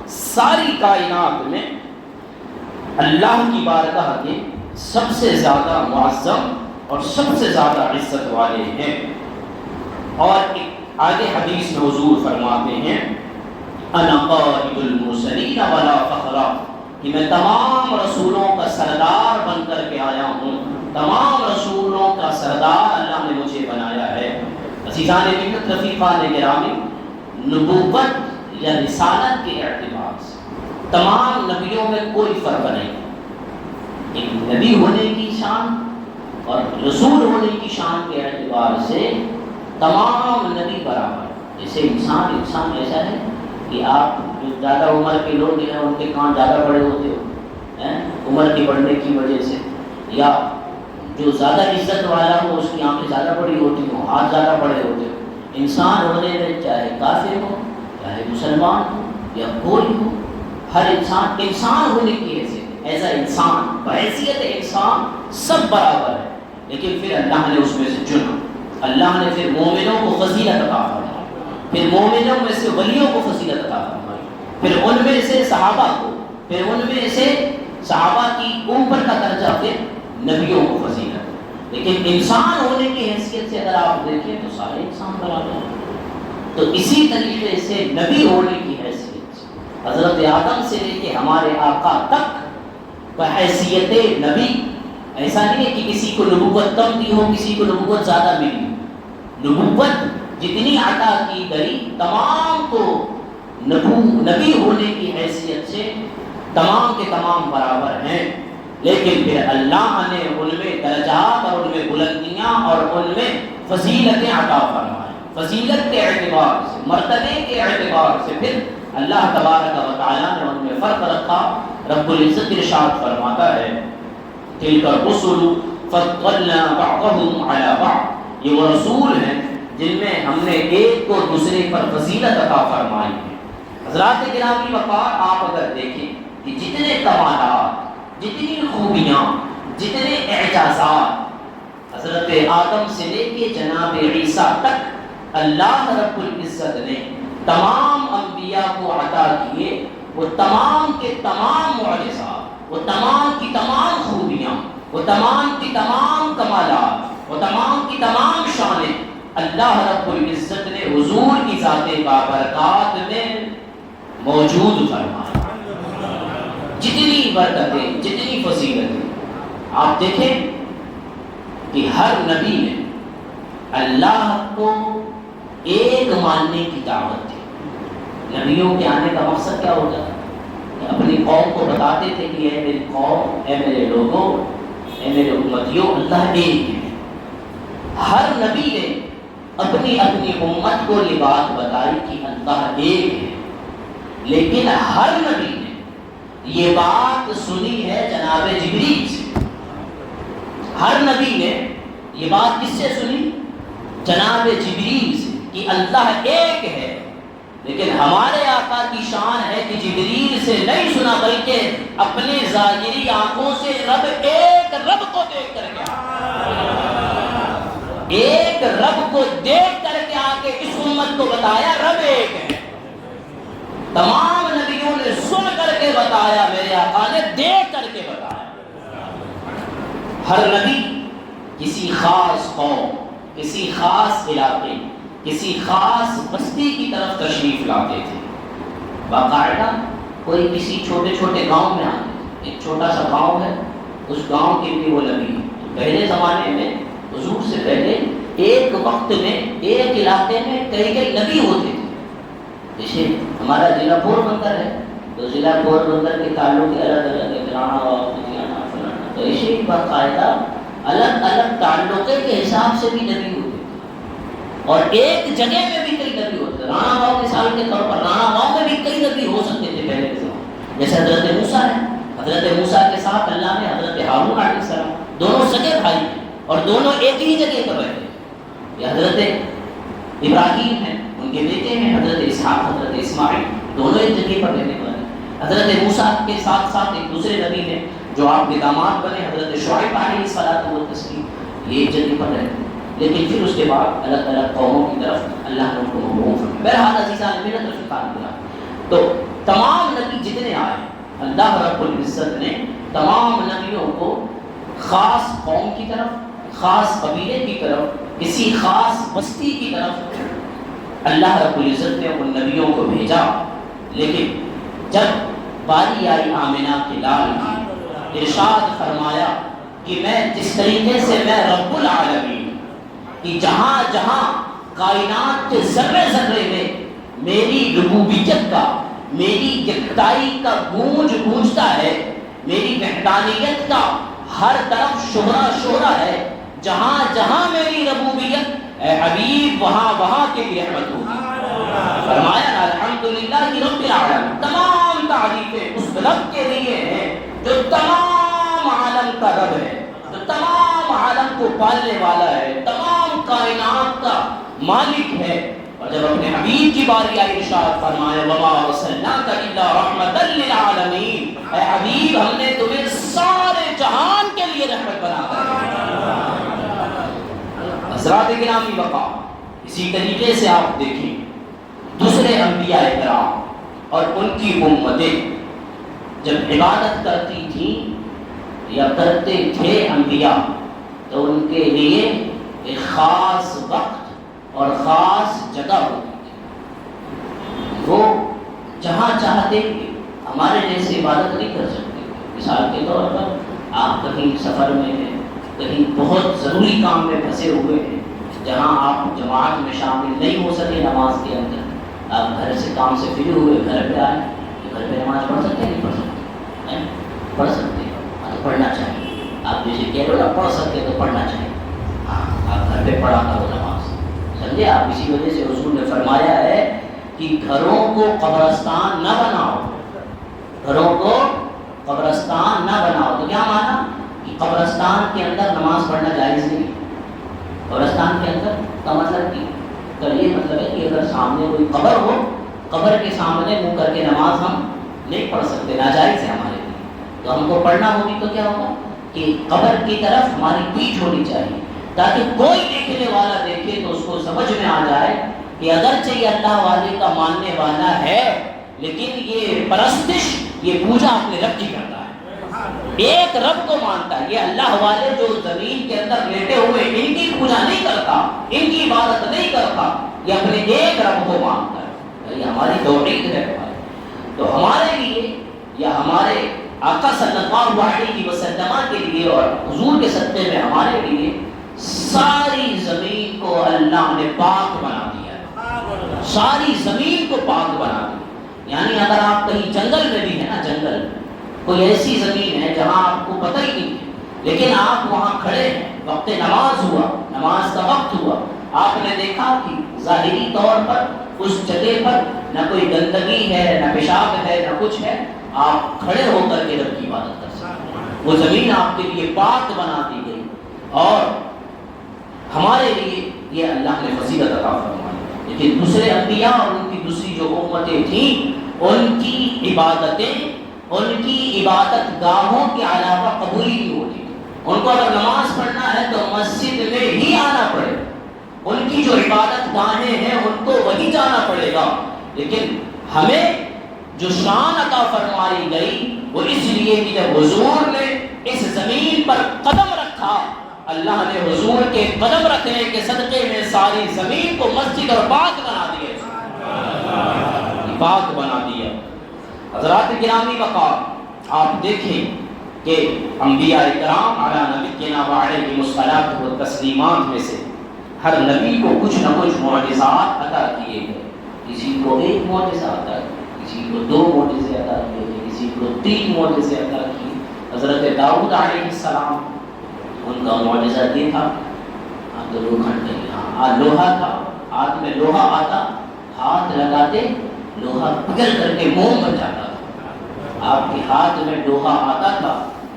ساری کائنات میں اللہ کی بارگاہ کے سب سے زیادہ معظم اور سب سے زیادہ عزت والے ہیں. اور آگے حدیث میں حضور فرماتے ہیں انا قائد المرسلین ولا فخر، کہ میں تمام رسولوں کا سردار بن کر کے آیا ہوں. تمام رسولوں کا سردار اللہ نے مجھے بنایا ہے. عزیزان ملت، رفیقان گرامی، نبوت یا رسالت کے اعتبار سے تمام نبیوں میں کوئی فرق نہیں. ایک نبی ہونے کی شان اور رسول ہونے کی شان کے اعتبار سے تمام نبی برابر. جیسے انسان ایسا ہے کہ آپ جو زیادہ عمر کے لوگ ہیں ان کے کان زیادہ بڑے ہوتے ہو عمر کے بڑھنے کی وجہ سے، یا جو زیادہ عزت والا ہو اس کی آنکھیں زیادہ بڑی ہوتی ہوں، ہاتھ زیادہ بڑے ہوتے ہو. انسان ہونے میں چاہے کافر ہو، چاہے مسلمان ہو یا کوئی ہو، ہر انسان ہونے کی حیثیت ایسا انسان بحیثیت انسان سب برابر ہے. لیکن پھر اللہ نے اس میں سے چنا، اللہ نے پھر مومنوں کو فضیلت عطا فرمائی، پھر مومنوں میں سے ولیوں کو فضیلت عطا فرمائی، پھر ان میں سے صحابہ کو، پھر ان میں سے صحابہ کی اوپر کا درجہ پھر نبیوں کو فضیلت. لیکن انسان ہونے کی حیثیت سے اگر آپ دیکھیں تو سارے انسان برابر ہیں. تو اسی طریقے سے نبی ہونے کی حیثیت سے حضرت آدم سے لے کے ہمارے آقا تک بحیثیت نبی، ایسا نہیں ہے کہ کسی کو نبوت کم دی ہو، کسی کو نبوت زیادہ ملی. نبوت جتنی عطا کی گئی تمام کو نبی ہونے کی حیثیت سے تمام کے تمام برابر ہیں، لیکن پھر اللہ نے ان میں درجات اور ان میں بلندیاں اور ان میں فضیلتیں عطا فرمائیں، فضیلت کے اعتبار سے، مرتبے کے اعتبار سے پھر اللہ تبارک و تعالیٰ نے ان میں فرق رکھا۔ رب العزت ارشاد فرماتا ہے تلک الرسل فضلنا بعضهم علی بعض، یہ وہ رسول ہیں جن میں ہم نے ایک کو دوسرے پر فضیلت عطا فرمائی ہے۔ حضرات گرامی وقار، آپ اگر دیکھیں کہ جتنے کمالات، جتنی خوبیاں، جتنے اعجازات حضرت آدم سے لے کے جناب عیسیٰ تک اللہ رب العزت نے تمام انبیاء کو عطا کیے، وہ تمام کے تمام معجزات، وہ تمام کی تمام خوبیاں، وہ تمام کی تمام کمالات، وہ تمام کی تمام شانیں اللہ رب العزت نے حضور کی ذات بابرکات میں موجود فرمائی۔ جتنی برکتیں، جتنی فضیلتیں، آپ دیکھیں کہ ہر نبی نے اللہ کو ایک ماننے کی دعوت دی۔ نبیوں کے آنے کا مقصد کیا ہوتا ہے؟ کہ اپنی قوم کو بتاتے تھے کہ اے میری قوم، اے میرے لوگوں، اے میرے امتیوں، اللہ ایک ہے۔ ہر نبی نے اپنی اپنی امت کو یہ بات بتائی کہ اللہ ایک ہے، لیکن ہر نبی نے یہ بات سنی ہے جناب جبریل سے۔ ہر نبی نے یہ بات کس سے سنی؟ جناب جبریل سے، کہ اللہ ایک ہے، لیکن ہمارے آقا کی شان ہے کہ جبریل سے نہیں سنا بلکہ اپنے ظاہری آنکھوں سے رب ایک رب کو دیکھ کر کے ایک رب کو دیکھ کر کے آ کے اس امت کو بتایا رب ایک ہے۔ تمام نبیوں نے سن کر کے بتایا، میرے آقا نے دیکھ کر کے بتایا۔ ہر نبی کسی خاص قوم، کسی خاص علاقے، کسی خاص بستی کی طرف تشریف لاتے تھے۔ باقاعدہ کوئی کسی چھوٹے چھوٹے گاؤں میں آتے تھے، ایک چھوٹا سا گاؤں ہے، اس گاؤں کے لیے وہ نبی۔ پہلے زمانے میں حضور سے پہلے ایک وقت میں ایک علاقے میں کئی کئی نبی ہوتے تھے۔ جیسے ہمارا ضلع پوربندر ہے تو ضلع پوربندر کے تعلق الگ الگ، تو ایسے ہی باقاعدہ الگ الگ تعلقے کے حساب سے بھی نبی ہوتے تھے، اور ایک جگہ میں بھی کئی نبی ہوتے تھے۔ رانا باؤ مثال کے طور پر رانا باؤ میں بھی کئی نبی ہو سکتے تھے پہلے کے زمانے، جیسے حضرت موسیٰ ہے۔ حضرت موسیٰ کے ساتھ اللہ نے حضرت ہارون علیہ السلام، دونوں سگے بھائی ہیں اور دونوں ایک ہی جگہ پر رہتے ہیں۔ یہ حضرت ابراہیم ہیں، ان کے بیٹے ہیں حضرت اسحاق، حضرت اسماعیل، دونوں ایک جگہ پر رہنے والے۔ حضرت موسیٰ کے ساتھ ساتھ ایک دوسرے نبی ہیں جو آپ کے داماد بنے، حضرت شعیب علیہ الصلوۃ والتسلیم، یہ ایک جگہ پر رہتے ہیں، لیکن پھر اس کے بعد الگ الگ قوموں کی طرف اللہ نے ان کو مبعوث کیا۔ بہرحال عزیزان میرا رفیقان کیا، تو تمام نبی جتنے آئے، اللہ رب العزت نے تمام نبیوں کو خاص قوم کی طرف، خاص قبیلے کی طرف، کسی خاص بستی کی طرف اللہ رب العزت نے ان نبیوں کو بھیجا۔ لیکن جب باری آئی آمنہ کے لال کی، ارشاد فرمایا کہ میں جس طریقے سے میں رب العالمین کہ جہاں جہاں کائنات کے ذرے ذرے میں میری ربوبیت کا، میری یکتائی کا گونج گونجتا ہے، میری وحدانیت کا ہر طرف شہرا شہرا ہے، جہاں جہاں میری ربوبیت اے حبیب وہاں وہاں تیری رحمت ہوگی۔ فرمایا الحمدللہ رب العالمین، تمام تعریفیں اس رب کے لیے ہیں جو تمام عالم کا رب ہے، جو تمام عالم کو پالنے والا ہے، تمام کائنات کا مالک ہے۔ اور جب اپنے حبیب کی باری آئی ارشاد فرمایا وما ارسلناک الا رحمۃ للعالمین، اے حبیب ہم نے تمہیں سارے جہان کے لیے رحمت بنا کر۔ حضرات گرامی وقار، اسی طریقے سے آپ دیکھیں دوسرے انبیاء کرام اور ان کی امتیں جب عبادت کرتی تھیں یا کرتے تھے انبیاء، تو ان کے لیے ایک خاص وقت اور خاص جگہ ہوتی تھی۔ وہ جہاں چاہتے ہمارے جیسے عبادت نہیں کر سکتے۔ مثال کے طور پر آپ کہیں سفر میں ہیں، کہیں بہت ضروری کام میں پھنسے ہوئے ہیں، جہاں آپ جماعت میں شامل نہیں ہو سکے نماز کے اندر، آپ گھر سے کام سے فری ہوئے گھر پہ آئے تو گھر پہ نماز پڑھ سکتے ہیں نہیں پڑھ سکتے؟ پڑھ سکتے ہیں، تو پڑھنا چاہیے۔ آپ جیسے کہہ رہے ہو پڑھ سکتے تو پڑھنا چاہیے، ہاں آپ گھر پہ پڑھا کرو نماز، سمجھے آپ؟ اسی وجہ سے حضور نے فرمایا ہے کہ گھروں کو قبرستان نہ بناؤ، گھروں کو قبرستان نہ بناؤ۔ تو کیا مانا کہ قبرستان کے اندر نماز پڑھنا جائز نہیں، قبرستان کے اندر کا مطلب کی تو یہ مطلب ہے کہ اگر سامنے کوئی قبر ہو، قبر کے سامنے منہ کر کے نماز ہم نہیں پڑھ سکتے، ناجائز ہے ہمارے لیے۔ تو ہم کو پڑھنا ہوگی تو کیا ہوگا کہ قبر کی طرف ہماری پیٹھ ہونی چاہیے، تاکہ کوئی دیکھنے والا دیکھے تو اس کو سمجھ میں آ جائے کہ اگرچہ یہ اللہ والے کا ماننے والا ہے لیکن یہ پرستش، یہ پوجا اپنے رب کی کرتا ہے، ایک رب کو مانتا ہے۔ یہ اللہ والے جو زمین کے اندر لیٹے ہوئے ان کی پوجا نہیں کرتا، ان کی عبادت نہیں کرتا، یہ اپنے ایک رب کو مانتا ہے۔ یہ ہماری توحید ہے۔ تو ہمارے لیے یا ہمارے آقا صلی اللہ علیہ وسلم کے لیے اور حضور کے صدقے میں ہمارے لیے ساری زمین کو اللہ نے پاک بنا دیا ہے، ساری زمین کو پاک بنا دیا۔ یعنی اگر آپ کہیں جنگل میں بھی ہے نا، جنگل کوئی ایسی زمین ہے جہاں آپ کو پتہ ہی نہیں ہے، لیکن آپ وہاں کھڑے ہیں، وقت نماز ہوا، نماز کا وقت ہوا، آپ نے دیکھا کہ ظاہری طور پر اس جگہ پر نہ کوئی گندگی ہے، نہ پیشاب ہے، نہ کچھ ہے، آپ کھڑے ہو کر کے رب کی عبادت کر سکتے ہیں۔ وہ زمین آپ کے لیے پاک بنا دی گئی، اور ہمارے لیے یہ اللہ نے فضیلت عطا فرمائی۔ لیکن دوسرے انبیاء اور ان کی دوسری جو امتیں تھیں، ان کی عبادتیں، ان کی عبادت گاہوں کے علاوہ قبولی نہیں ہوتی۔ ان کو اگر نماز پڑھنا ہے تو مسجد میں ہی آنا پڑے، ان کی جو عبادت گاہیں ہیں ان کو وہی جانا پڑے گا۔ لیکن ہمیں جو شان عطا فرمائی گئی وہ اس لیے کہ جب حضور نے اس زمین پر قدم رکھا، اللہ نے حضور کے قدم رکھنے کے صدقے میں ساری زمین کو مسجد اور پاک بنا دیا، پاک بنا دیا۔ حضرات گرامی مقام، آپ دیکھیں کہ انبیاء کرام علی نبینا وعلیہم الصلاۃ والتسلیمات میں سے ہر نبی کو کچھ نہ کچھ معجزات عطا کیے گئے۔ کسی کو ایک معجزہ عطا کیا، کسی کو 2 معجزے عطا کیے گئے، کسی کو 3 معجزے عطا کیے۔ حضرت داؤد علیہ السلام، ان کا معجزہ یہ تھا، تو لوہا تھا، ہاتھ میں لوہا آتا، ہاتھ لگاتے لوہا پگھل کر کے موم بن جاتا تھا۔ آپ کے ہاتھ میں لوہا آتا تھا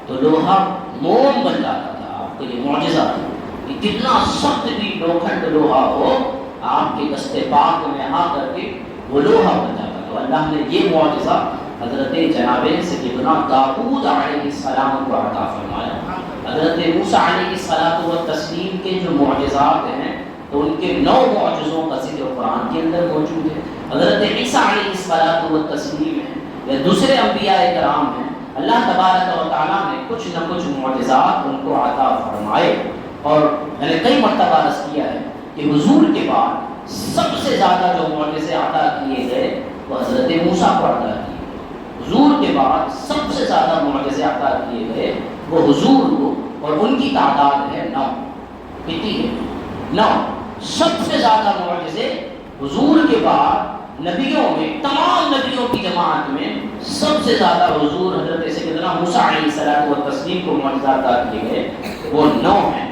تو لوہا موم بن جاتا تھا۔ آپ کے لیے معجزہ تھا کہ کتنا سخت بھی لوکھنڈ لوہا ہو، آپ کے دستے پاک میں آ کر کے وہ لوہا بن جاتا۔ تو اللہ نے یہ معجزہ حضرت جناب سیدنا داؤد علیہ السلام کو عطا فرمایا۔ حضرت موسیٰ علیہ الصلوۃ والتسلیم کے جو معجزات ہیں تو ان کے 9 معجزوں کا ذکر قرآن کے اندر موجود ہے۔ حضرت عیسیٰ علیہ الصلوۃ والتسلیم ہیں یا دوسرے انبیاء کرام ہیں، اللہ تبارک و تعالیٰ نے کچھ نہ کچھ معجزات ان کو عطا فرمائے۔ اور میں نے کئی مرتبہ عرض کیا ہے کہ حضور کے بعد سب سے زیادہ جو معجزے عطا کیے گئے وہ حضرت موسیٰ کو عطا کیے گئے۔ حضور کے بعد سب سے زیادہ معجزے عطا کیے گئے وہ حضور کو، اور ان کی تعداد ہے 9۔ کتنی ہے؟ 9۔ سب سے زیادہ معجزے حضور کے بعد نبیوں میں، تمام نبیوں کی جماعت میں سب سے زیادہ حضور حضرت سیدنا موسیٰ علیہ السلام و تسلیم کو معجزات عطا کیے گئے، وہ 9 ہیں۔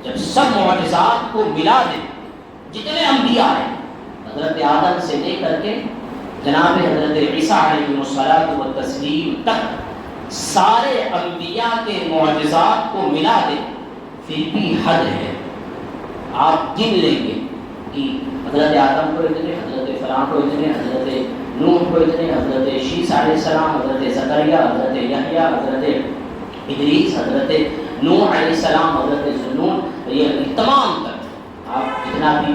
جب سب معجزات کو ملا دیں، جتنے انبیاء ہیں حضرت آدم سے لے کر کے جناب حضرت عیسیٰ علیہ الصلوۃ والتسلیم تک، سارے انبیاء کے معجزات کو ملا دیں پھر بھی حد ہے۔ آپ گن لیں گے کہ حضرت آدم کو اتنے، حضرت فلاں کو اتنے، حضرت نوح کو اتنے، حضرت شیس علیہ السلام، حضرت زکریا، حضرت یحییٰ، حضرت ادریس، حضرت نوح علیہ السلام، حضرت ذنون، یہ تمام تک آپ جتنا بھی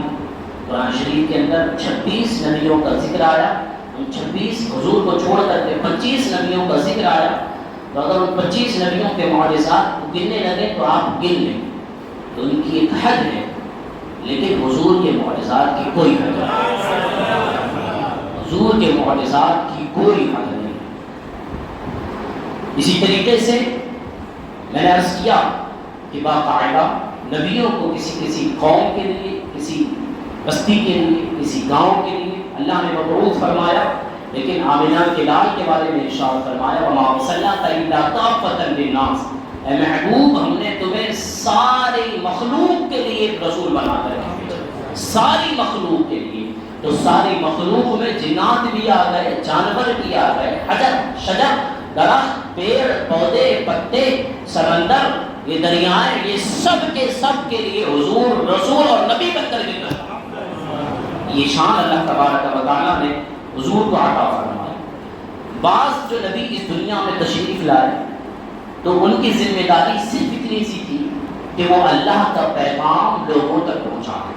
قرآن شریف کے اندر 26 نبیوں کا ذکر آیا، ان 26 حضور کو چھوڑ کر کے 25 نبیوں کا ذکر آیا، تو اگر ان 25 نبیوں کے معجزات کو گننے لگے تو آپ گن لیں تو ان کی ایک حد ہے، لیکن حضور کے معجزات کی کوئی حد نہیں، حضور کے معجزات کی کوئی حد نہیں۔ اسی طریقے سے میں نے عرض کیا کہ باقاعدہ نبیوں کو کسی قوم کے لیے، کسی بستی کے لیے، کسی گاؤں کے لیے اللہ نے مبعوث فرمایا، لیکن آمنہ کے لال کے بارے میں ارشاد فرمایا وما ارسلناک الا کافۃ للناس، اے محبوب ہم نے تمہیں ساری مخلوق کے لیے ایک رسول بنا کر بھیجا، ساری مخلوق کے لیے۔ تو ساری مخلوق میں جنات بھی آ گئے، جانور بھی آ گئے، حجر شجر، درخت، پیڑ پودے، پتے، سمندر، یہ دریائیں، یہ سب کے لیے حضور رسول اور نبی بن کر کے یہ شان اللہ تبارک و تعالیٰ نے حضور کو عطا فرمایا۔ بعض جو نبی اس دنیا میں تشریف لائے تو ان کی ذمہ داری صرف اتنی سی تھی کہ وہ اللہ کا پیغام لوگوں تک پہنچائیں،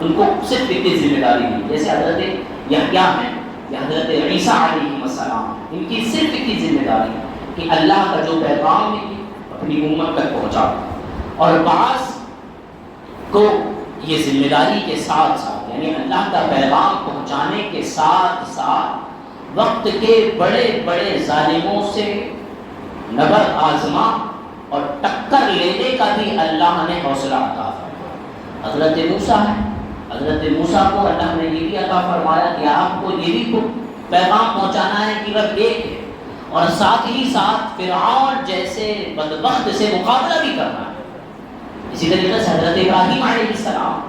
ان کو صرف اتنی ذمہ داری دی۔ جیسے حضرت یحییٰ ہیں یا حضرت عیسیٰ علیہ السلام، ان کی صرف اتنی ذمہ داری کہ اللہ کا جو پیغام ہے اپنی امت تک پہنچا۔ اور بعض کو یہ ذمہ داری کے ساتھ ساتھ، یعنی اللہ کا پیغام پہنچانے کے ساتھ ساتھ وقت کے بڑے بڑے ظالموں سے نبر آزما اور ٹکر لینے کا بھی اللہ نے حوصلہ عطا فرمایا۔ حضرت موسیٰ ہے، حضرت موسیٰ کو اللہ نے یہ بھی عطا فرمایا کہ آپ کو یہ بھی پیغام پہنچانا ہے کہ رب ایک ہے، اور ساتھ ہی ساتھ فرعون جیسے بدبخت سے مقابلہ بھی کرنا ہے۔ اسی طریقے سے حضرت ابراہیم علیہ السلام،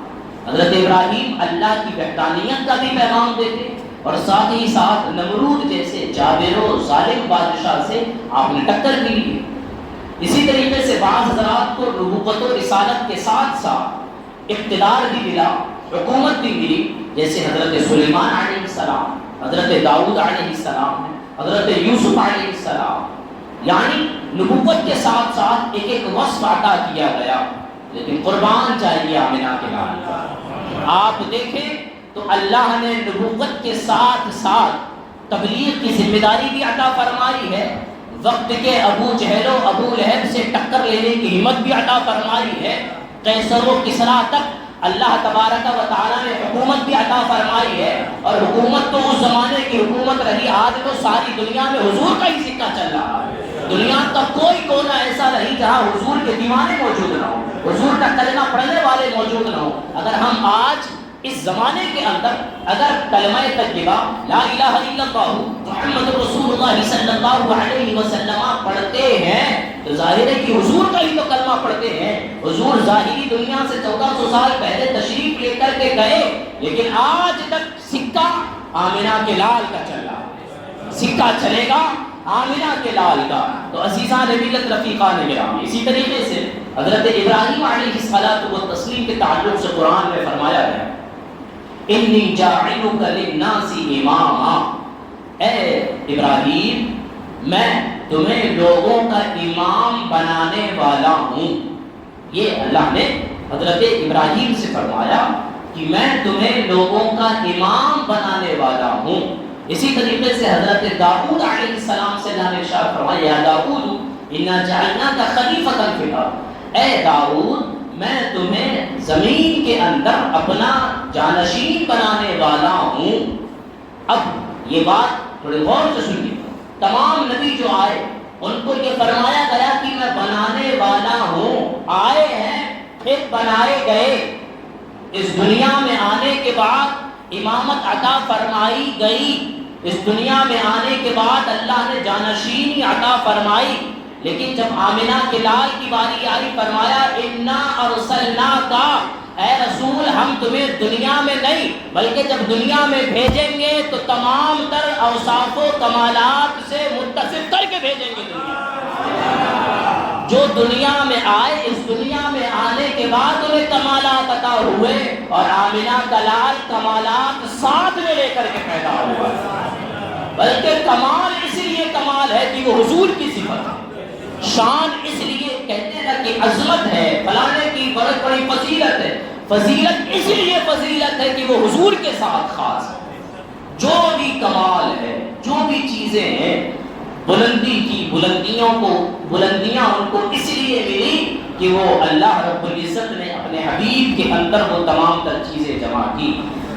حضرت ابراہیم اللہ کی وحدانیت کا بھی پیغام دیتے، اور ساتھ ہی ساتھ نمرود جیسے جابر و ظالم بادشاہ سے آپ نے ٹکر بھی لی۔ اسی طریقے سے بعض حضرات کو نبوت و رسالت کے ساتھ ساتھ اقتدار بھی ملا، حکومت بھی ملی، جیسے حضرت سلیمان علیہ السلام، حضرت داؤد علیہ السلام، حضرت یوسف علیہ السلام، یعنی نبوت کے ساتھ ساتھ ایک ایک وصف عطا کیا گیا۔ لیکن قربان چاہیے آمنہ کے لال کا، آپ دیکھیں تو اللہ نے نبوت کے ساتھ ساتھ تبلیغ کی ذمہ داری بھی عطا فرمائی ہے، وقت کے ابو جہل و ابو لہب سے ٹکر لینے کی ہمت بھی عطا فرمائی ہے، قیصر و کسریٰ تک اللہ تبارک و تعالیٰ نے حکومت بھی عطا فرمائی ہے، اور حکومت تو اس زمانے کی حکومت رہی، آج تو ساری دنیا میں حضور کا ہی سکہ چل رہا ہے۔ دنیا کا کوئی کونا ایسا نہیں جہاں حضور کے دیوانے موجود نہ ہو، حضور کا کلمہ پڑھنے والے موجود نہ ہو۔ اگر ہم آج اس زمانے کے اندر اگر کلمہ طیبہ لا الہ الا اللہ محمد رسول اللہ صلی اللہ علیہ وسلم پڑھتے ہیں تو ظاہر ہے کہ حضور کا ہی تو کلمہ پڑھتے ہیں۔ حضور ظاہری دنیا سے 1400 سال پہلے تشریف لے کر کے گئے، لیکن آج تک سکہ آمنہ کے لال کا چل رہا ہے، سکہ چلے گا آمنہ کے لال کا۔ تو عزیزان ملت رفیقان گرامی، اسی طریقے سے حضرت ابراہیم علیہ الصلوۃ والتسلیم کے تعلق سے قرآن میں فرمایا گیا انی جاعلک للناس اماما، اے ابراہیم میں تمہیں لوگوں کا امام بنانے والا ہوں۔ یہ اللہ نے حضرت ابراہیم سے فرمایا کہ میں تمہیں لوگوں کا امام بنانے والا ہوں۔ اسی طریقے سے حضرت داؤد علیہ السلام سے اللہ نے ارشاد فرمایا یا داؤد انا جعلناک خلیفۃ فی الارض، اے داؤد میں تمہیں زمین کے اندر اپنا جانشین بنانے والا ہوں۔ اب یہ بات تھوڑے غور سے سنیے، تمام نبی جو آئے ان کو یہ فرمایا گیا کہ میں بنانے والا ہوں، آئے ہیں پھر بنائے گئے۔ اس دنیا میں آنے کے بعد امامت عطا فرمائی گئی، اس دنیا میں آنے کے بعد اللہ نے جانشینی عطا فرمائی، لیکن جب آمنہ کے لال کی باری آئی فرمایا انا ارسلناک، اے رسول ہم تمہیں دنیا میں نہیں بلکہ جب دنیا میں بھیجیں گے تو تمام تر اوصاف و کمالات سے متصف کر کے بھیجیں گے۔ جو دنیا میں آئے اس دنیا میں آنے کے بعد انہیں کمالات عطا ہوئے، اور آمنہ کا لال کمالات ساتھ میں لے کر کے پیدا ہوا، بلکہ کمال اس لیے کمال ہے کہ وہ حضور کی صفت ہے، شان اس لیے کہتے ہیں کہ عظمت ہے، فلانے کی بہت بڑی فضیلت ہے، فضیلت اس لیے فضیلت ہے کہ وہ حضور کے ساتھ خاص ہے۔ جو بھی کمال ہے، جو بھی چیزیں ہیں، بلندی کی بلندیاں ان کو اس لیے ملی کہ وہ اللہ رب العزت نے اپنے حبیب کے اندر وہ تمام تر چیزیں جمع کی۔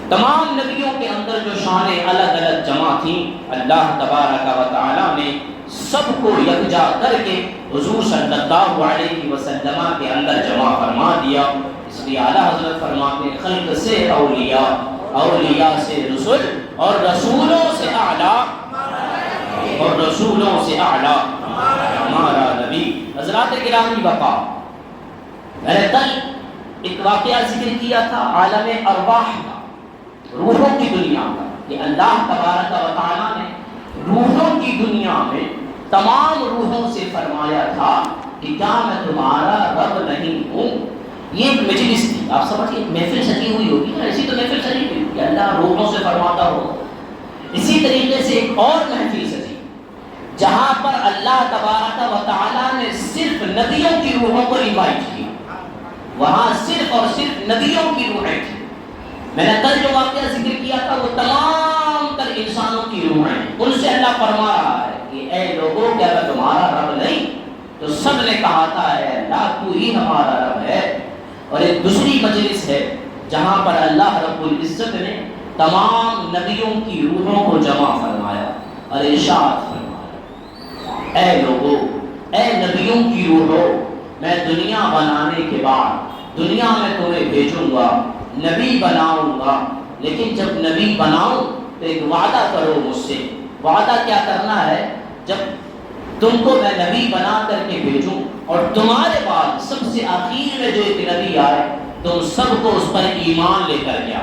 تمام نبیوں کے اندر جو شانیں الگ الگ جمع تھیں، اللہ تبارک و تعالیٰ نے سب کو یکجا کر کے حضور صلی اللہ علیہ وسلم کے اندر جمع فرما دیا۔ اس لیے اعلیٰ حضرت فرماتے ہیں خلق سے اولیاء، اولیاء سے رسول، اور رسولوں سے اعلیٰ، اور رسولوں سے اعلیٰ ہمارا نبی۔ حضرات گرامی بقا، میں نے کل ایک واقعہ ذکر کیا تھا عالم ارواح کا، روحوں کی دنیا کا، کہ اللہ تبارک و تعالیٰ نے روحوں کی دنیا میں تمام روحوں سے فرمایا تھا کہ کیا میں تمہارا رب نہیں ہوں۔ یہ ایک مجلس تھی، آپ سمجھئے ایک محفل سجی ہوئی ہوگی نا، اسی تو محفل سجی ہوئی کہ اللہ روحوں سے فرماتا ہو۔ اسی طریقے سے ایک اور محفل سجی جہاں پر اللہ تبارک و تعالیٰ نے صرف نبیوں کی روحوں کو انوائٹ کیا، وہاں صرف اور صرف نبیوں کی روحیں تھیں۔ میں نے کل جو واقعہ ذکر کیا تھا وہ تمام تر انسانوں کی روحیں ہیں، ان سے اللہ فرما رہا ہے کہ اے لوگوں کیا میں تمہارا رب نہیں؟ تو سب نے کہا تھا اے اللہ تو ہی ہمارا رب ہے۔ اور ایک دوسری مجلس ہے جہاں پر اللہ رب العزت نے تمام نبیوں کی روحوں کو جمع فرمایا اور ارشاد فرمایا اے لوگوں، اے نبیوں کی روحوں، میں دنیا بنانے کے بعد دنیا میں تمہیں بھیجوں گا، نبی بناؤں گا، لیکن جب نبی بناؤں تو ایک وعدہ کرو مجھ سے۔ وعدہ کیا کرنا ہے؟ جب تم کو میں نبی بنا کر کے بھیجوں اور تمہارے بعد سب سے آخر میں جو ایک نبی آئے تم سب کو اس پر ایمان لے کر گیا،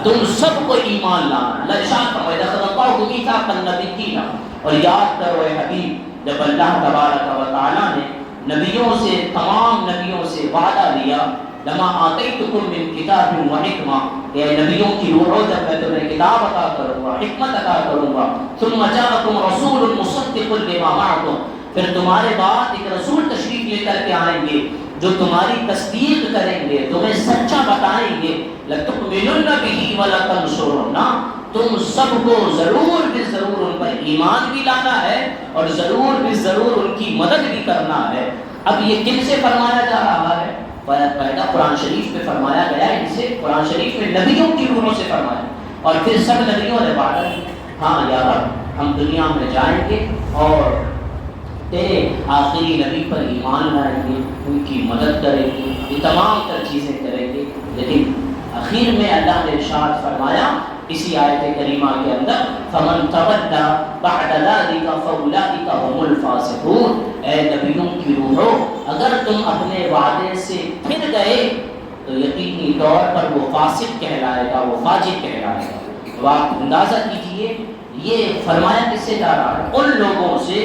تم سب کو ایمان لانا۔ اللہ ارشاد فرمائے خلقاہ میثاقا نبیین، اور یاد کرو اے حبیب جب اللہ تبارک و تعالیٰ نے نبیوں سے، تمام نبیوں سے وعدہ لیا لما آتیتکم من کتاب و حکمہ، اے نبیوں کی روحوں جب میں تمہیں کتاب عطا کروں گا، حکمت عطا کروں گا، ثم جاءکم رسول مصدق لما معکم، پھر تمہارے بعد ایک رسول تشریف لے کر کے آئیں گے جو تمہاری تصدیق کریں گے، تمہیں سچا بتائیں گے، لتؤمنن بہ ولتنصرنہ، تم سب کو ضرور بھی ضرور ان پر ایمان بھی لانا ہے اور ضرور بھی ضرور ان کی مدد بھی کرنا ہے۔ اب یہ کن سے فرمایا جا رہا ہے؟ پہلا قرآن شریف میں فرمایا گیا ہے، اسے قرآن شریف میں نبیوں کی روحوں سے فرمایا، اور پھر سب نبیوں نے وعدہ کیا ہاں یا رب ہم دنیا میں جائیں گے اور تیرے آخری نبی پر ایمان لائیں گے، ان کی مدد کریں گے، یہ تمام تر چیزیں کریں گے۔ لیکن آخر میں اللہ نے ارشاد فرمایا اسی آیت کریمہ کے اندر فَمَن تَوَلَّىٰ بَعْدَ ذَٰلِكَ فَأُولَٰئِكَ هُمُ الْفَاسِقُونَ، اے نبیوں کی روحوں اگر تم اپنے وعدے سے پھر گئے تو یقینی طور پر وہ فاسق کہلائے گا، وہ فاجر کہلائے گا۔ تو آپ اندازہ کیجئے یہ فرمایا کس سے جا رہا ہے؟ ان لوگوں سے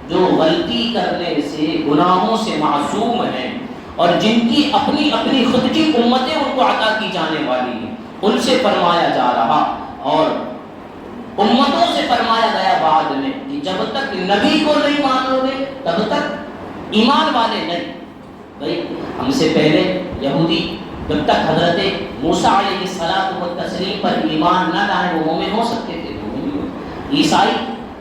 جو غلطی کرنے سے، گناہوں سے معصوم ہیں اور جن کی اپنی اپنی خود کی امتیں ان کو عطا کی جانے والی ہیں، ان سے فرمایا جا رہا، اور امتوں سے فرمایا گیا بعد میں کہ جب تک نبی کو نہیں مانو گے تب تک ایمان والے نہیں۔ بھائی ہم سے پہلے یہودی جب تک حضرت موسیٰ علیہ الصلوۃ والتسلیم پر ایمان نہ لائے وہ مومن ہو سکتے تھے، عیسائی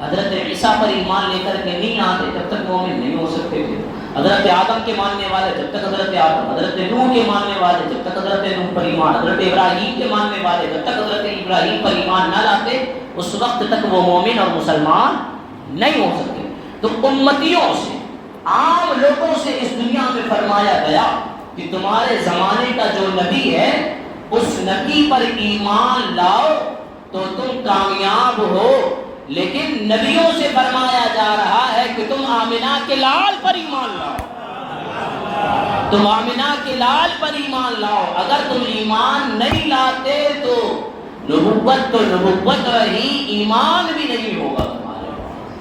حضرت عیسیٰ پر ایمان لے کر کے نہیں آتے تب تک مومن نہیں ہو سکتے تھے، حضرت آدم کے ماننے والے جب تک حضرت آدم، حضرت نوح کے ماننے والے جب تک حضرت نوح پر ایمان، حضرت ابراہیم کے ماننے والے جب تک حضرت ابراہیم پر ایمان نہ لاتے اس وقت تک وہ مومن اور مسلمان نہیں ہو سکتے۔ تو امتیوں سے، عام لوگوں سے اس دنیا میں فرمایا گیا کہ تمہارے زمانے کا جو نبی ہے اس نبی پر ایمان لاؤ تو تم کامیاب ہو، لیکن نبیوں سے فرمایا جا رہا ہے کہ تم آمنہ کے لال پر ایمان لاؤ، تم آمنہ کے لال پر ایمان لاؤ۔ اگر تم ایمان نہیں لاتے تو نبوت تو نبوت رہی، ایمان بھی نہیں ہوگا تمہارے۔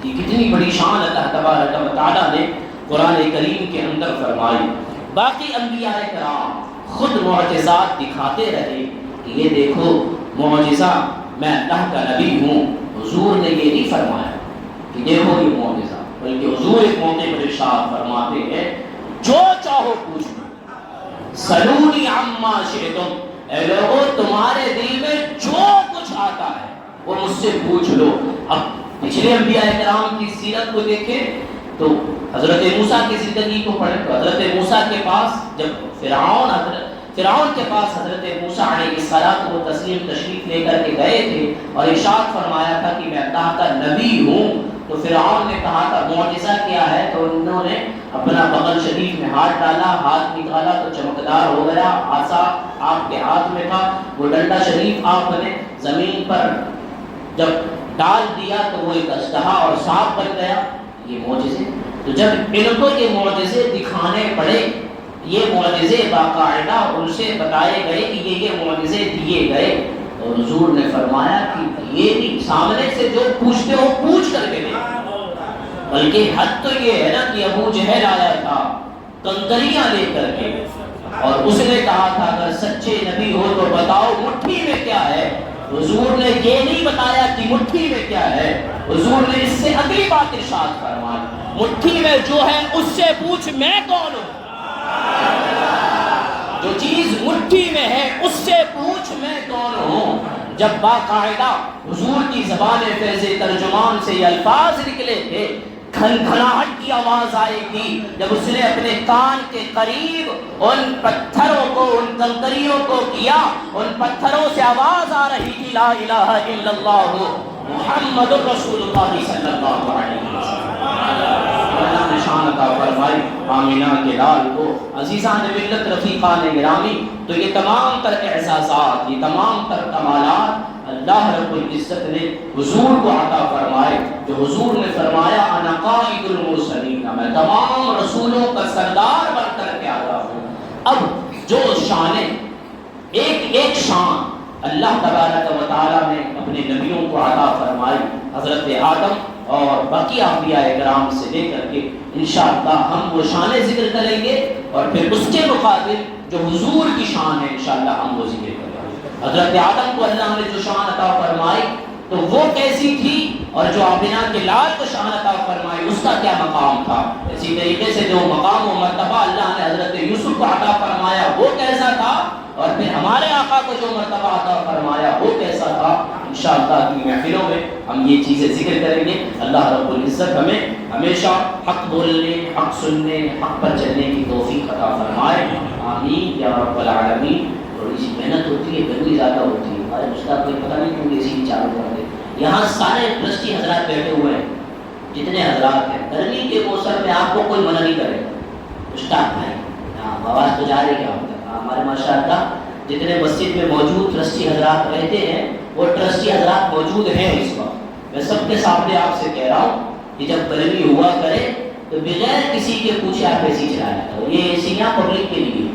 یہ کتنی بڑی شان اللہ تبارک و تعالیٰ نے قرآن کریم کے اندر فرمائی۔ باقی انبیاء کرام خود معجزات دکھاتے رہے کہ یہ دیکھو معجزہ میں اللہ کا نبی ہوں۔ حضور نے یہ نہیں فرمایا کہ دیکھو یہ معجزہ، بلکہ حضور ایک موقع پر ارشاد فرماتے ہیں جو چاہو پوچھ لو، سلونی عما شئتم، اے لوگوں تمہارے دل میں جو کچھ آتا ہے وہ مجھ سے پوچھ لو۔ اب پچھلے انبیاء کرام کی سیرت کو دیکھیں تو حضرت موسیٰ کی زندگی کو پڑھیں تو حضرت موسیٰ کے پاس جب فرعون فرعون کے پاس حضرت موسیٰ علیہ السلام وہ تسلیم تشریف لے کر کے گئے تھے اور ارشاد فرمایا تھا کہ میں اللہ کا نبی ہوں. تو فرعون نے کہا تھا معجزہ کیا ہے؟ تو انہوں نے اپنا بغل شریف میں ہاتھ ڈالا، ہاتھ نکالا تو چمکدار ہو گیا. عصا آپ کے ہاتھ میں تھا، وہ ڈنڈا شریف آپ نے زمین پر جب ڈال دیا تو وہ ایک اژدہا اور سانپ بن گیا. یہ معجزے. تو جب ان کو یہ معجزے دکھانے پڑے، یہ معجزے باقاعدہ ان سے بتائے گئے کہ یہ معجزے دیے گئے، اور حضور نے فرمایا کہ یہ بھی سامنے سے جو پوچھتے ہو پوچھ کر کے دیں. بلکہ حد تو یہ ہے نا کہ ابو جہل آیا تھا کنکریاں لے کر کے، اور اس نے کہا تھا اگر سچے نبی ہو تو بتاؤ مٹھی میں کیا ہے. حضور نے یہ نہیں بتایا کہ مٹھی میں کیا ہے، حضور نے اس سے اگلی بات ارشاد فرمائی مٹھی میں جو ہے اس سے پوچھ میں کون ہوں. جو چیز مٹھی میں ہے اس سے پوچھ میں کون ہوں. جب باقاعدہ حضور کی زبان فیض ترجمان سے یہ الفاظ نکلے تھے، کھنکھناہٹ کی آواز آئی تھی جب اس نے اپنے کان کے قریب ان پتھروں کو، ان کنکریوں کو کیا، ان پتھروں سے آواز آ رہی تھی لا الہ الا اللہ محمد رسول اللہ صلی اللہ علیہ وسلم. اللہ نے شان عطا فرمائی آمینہ کے لال کو. عزیزان ملت، رفیقان گرامی، تو یہ تمام تر اعزازات، یہ تمام تر کمالات اللہ رب العزت نے حضور کو عطا فرمائے. جو حضور نے فرمایا انا قائد المرسلین، میں تمام رسولوں کا سردار بن کر کے آیا ہوں. اب جو شانیں، ایک ایک شان اللہ تبارک و تعالیٰ نے اپنے نبیوں کو عطا فرمائی، حضرت آدم اور باقی انبیاء کرام سے لے کر کے انشاءاللہ ہم وہ شانیں ذکر کریں گے، اور پھر اس کے مقابل جو حضور کی شان ہے انشاءاللہ ہم وہ ذکر کریں گے. حضرت آدم کو اللہ نے جو شان عطا فرمائی تو وہ کیسی تھی، اور جو آمینہ کے لال کو شان عطا فرمائی اس کا کیا مقام تھا. اسی طریقے سے جو مقام و مرتبہ اللہ نے حضرت یوسف کو عطا فرمایا وہ کیسا تھا، اور پھر ہمارے آقا کو جو مرتبہ عطا فرمایا وہ کیسا تھا. انشاءاللہ کی محفلوں میں ہم یہ چیزیں ذکر کریں گے. اللہ رب العزت ہمیں ہمیشہ حق بولنے، حق سننے، حق پر چلنے کی توفیق عطا فرمائے. آمین یا رب العالمین. تھوڑی سی محنت ہوتی ہے، گرمی زیادہ ہوتی ہے، ہمارے استاد کو پتہ نہیں کیوں اے سی چالو کر دے. یہاں سارے ٹرسٹی حضرات بیٹھے ہوئے ہیں، جتنے حضرات ہیں. گرمی کے موسم میں آپ کو کوئی منع نہیں کرے گا. استاد بھائی ہاں آواز تو جا رہی ہے آپ تک. ہمارے ماشاءاللہ جتنے مسجد میں موجود ٹرسٹی حضرات رہتے ہیں وہ ٹرسٹی حضرات موجود ہیں اس وقت. میں سب کے سامنے آپ سے کہہ رہا ہوں کہ جب گرمی ہوا کرے تو بغیر کسی کے پوچھے آپ اے سی چلایا کرو. یہ اے سی پبلک کے لیے،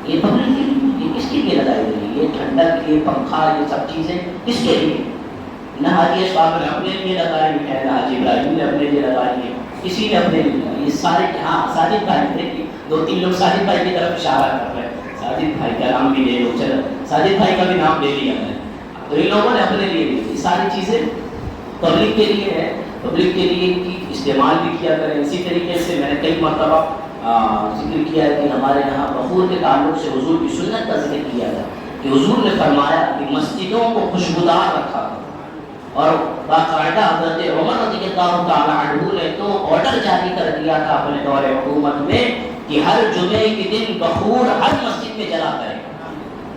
یہ پبلک کے لیے، یہ کس کے لیے لگائی گئی؟ یہ ٹھنڈک کے پنکھا، یہ سب چیزیں کس کے لیے؟ نہ حاجی صاحب نے اپنے لیے لگائی ہے، نہ حاجی ابراہیم نے اپنے لیے لگائی ہے، کسی نے اپنے لیے لگائی. یہ سارے ہاں ساجد بھائی دیکھیے، دو تین لوگ ساجد بھائی کی طرف اشارہ کر رہے ہیں. ساجد بھائی کا نام بھی لے لو، چلو ساجد بھائی کا بھی نام لے لیا ہے. تو ان لوگوں نے اپنے لیے لی. یہ ساری چیزیں پبلک کے لیے ہے، پبلک کے لیے کی استعمال بھی کیا کریں. اسی طریقے سے میں نے کئی مرتبہ ذکر کیا ہے کہ ہمارے یہاں بخور کے تعلق سے حضور کی سنت کا ذکر کیا تھا کہ حضور نے فرمایا کہ مسجدوں کو خوشبودار رکھا تھا. اور باقاعدہ حضرت عمر رضی اللہ تعالیٰ عنہ نے تو آرڈر جاری کر دیا تھا اپنے دور حکومت میں کہ ہر جمعے کے دن بخور ہر مسجد میں جلا کرے.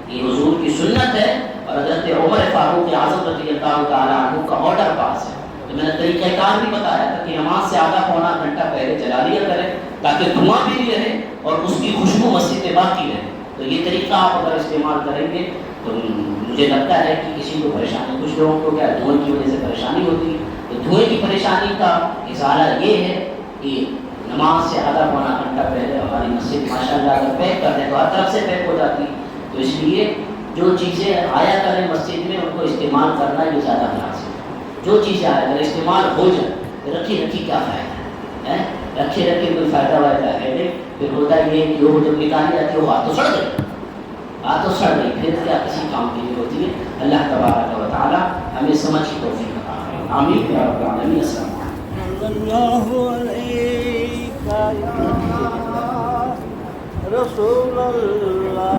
یہ حضور کی سنت ہے اور حضرت عمر فاروق اعظم رضی اللہ تعالیٰ عنہ کا آرڈر پاس ہے. تو میں نے طریقہ کار بھی بتایا تھا کہ نماز سے آدھا پونا گھنٹہ پہلے جلا لیا کریں تاکہ دھواں بھی نہیں رہے اور اس کی خوشبو مسجد میں باقی رہے. تو یہ طریقہ آپ اگر استعمال کریں گے تو مجھے لگتا ہے کہ کسی کو پریشانی، کچھ لوگوں کو کیا دھوئیں کی وجہ سے پریشانی ہوتی ہے. تو دھوئیں کی پریشانی کا ازالہ یہ ہے کہ نماز سے آدھا پونا گھنٹہ پہلے ہماری مسجد ماشاءاللہ اگر پیک کر دیں تو ہر طرف سے پیک ہو جاتی. تو اس لیے جو چیزیں آیا کریں مسجد میں ان کو استعمال کرنا یہ زیادہ مناسب ہے. جو چیزیں آیا کریں استعمال ہو جائے، رکھی رکھی کیا فائدہ ہے؟ رکھے رکھے کوئی فائدہ وائدہ ہے نہیں. پھر ہوتا یہ کہ وہ جب نکالی جاتی ہے وہ ہاتھ تو سڑ گئی، ہاتھ تو سڑ گئی، پھر کیا کسی کام کی نہیں ہوتی ہے. اللہ تبارک و تعالی ہمیں سمجھ کی توفیق عطا فرمائے. آمین یا رب العالمین. السلام علیکم. رسول اللہ.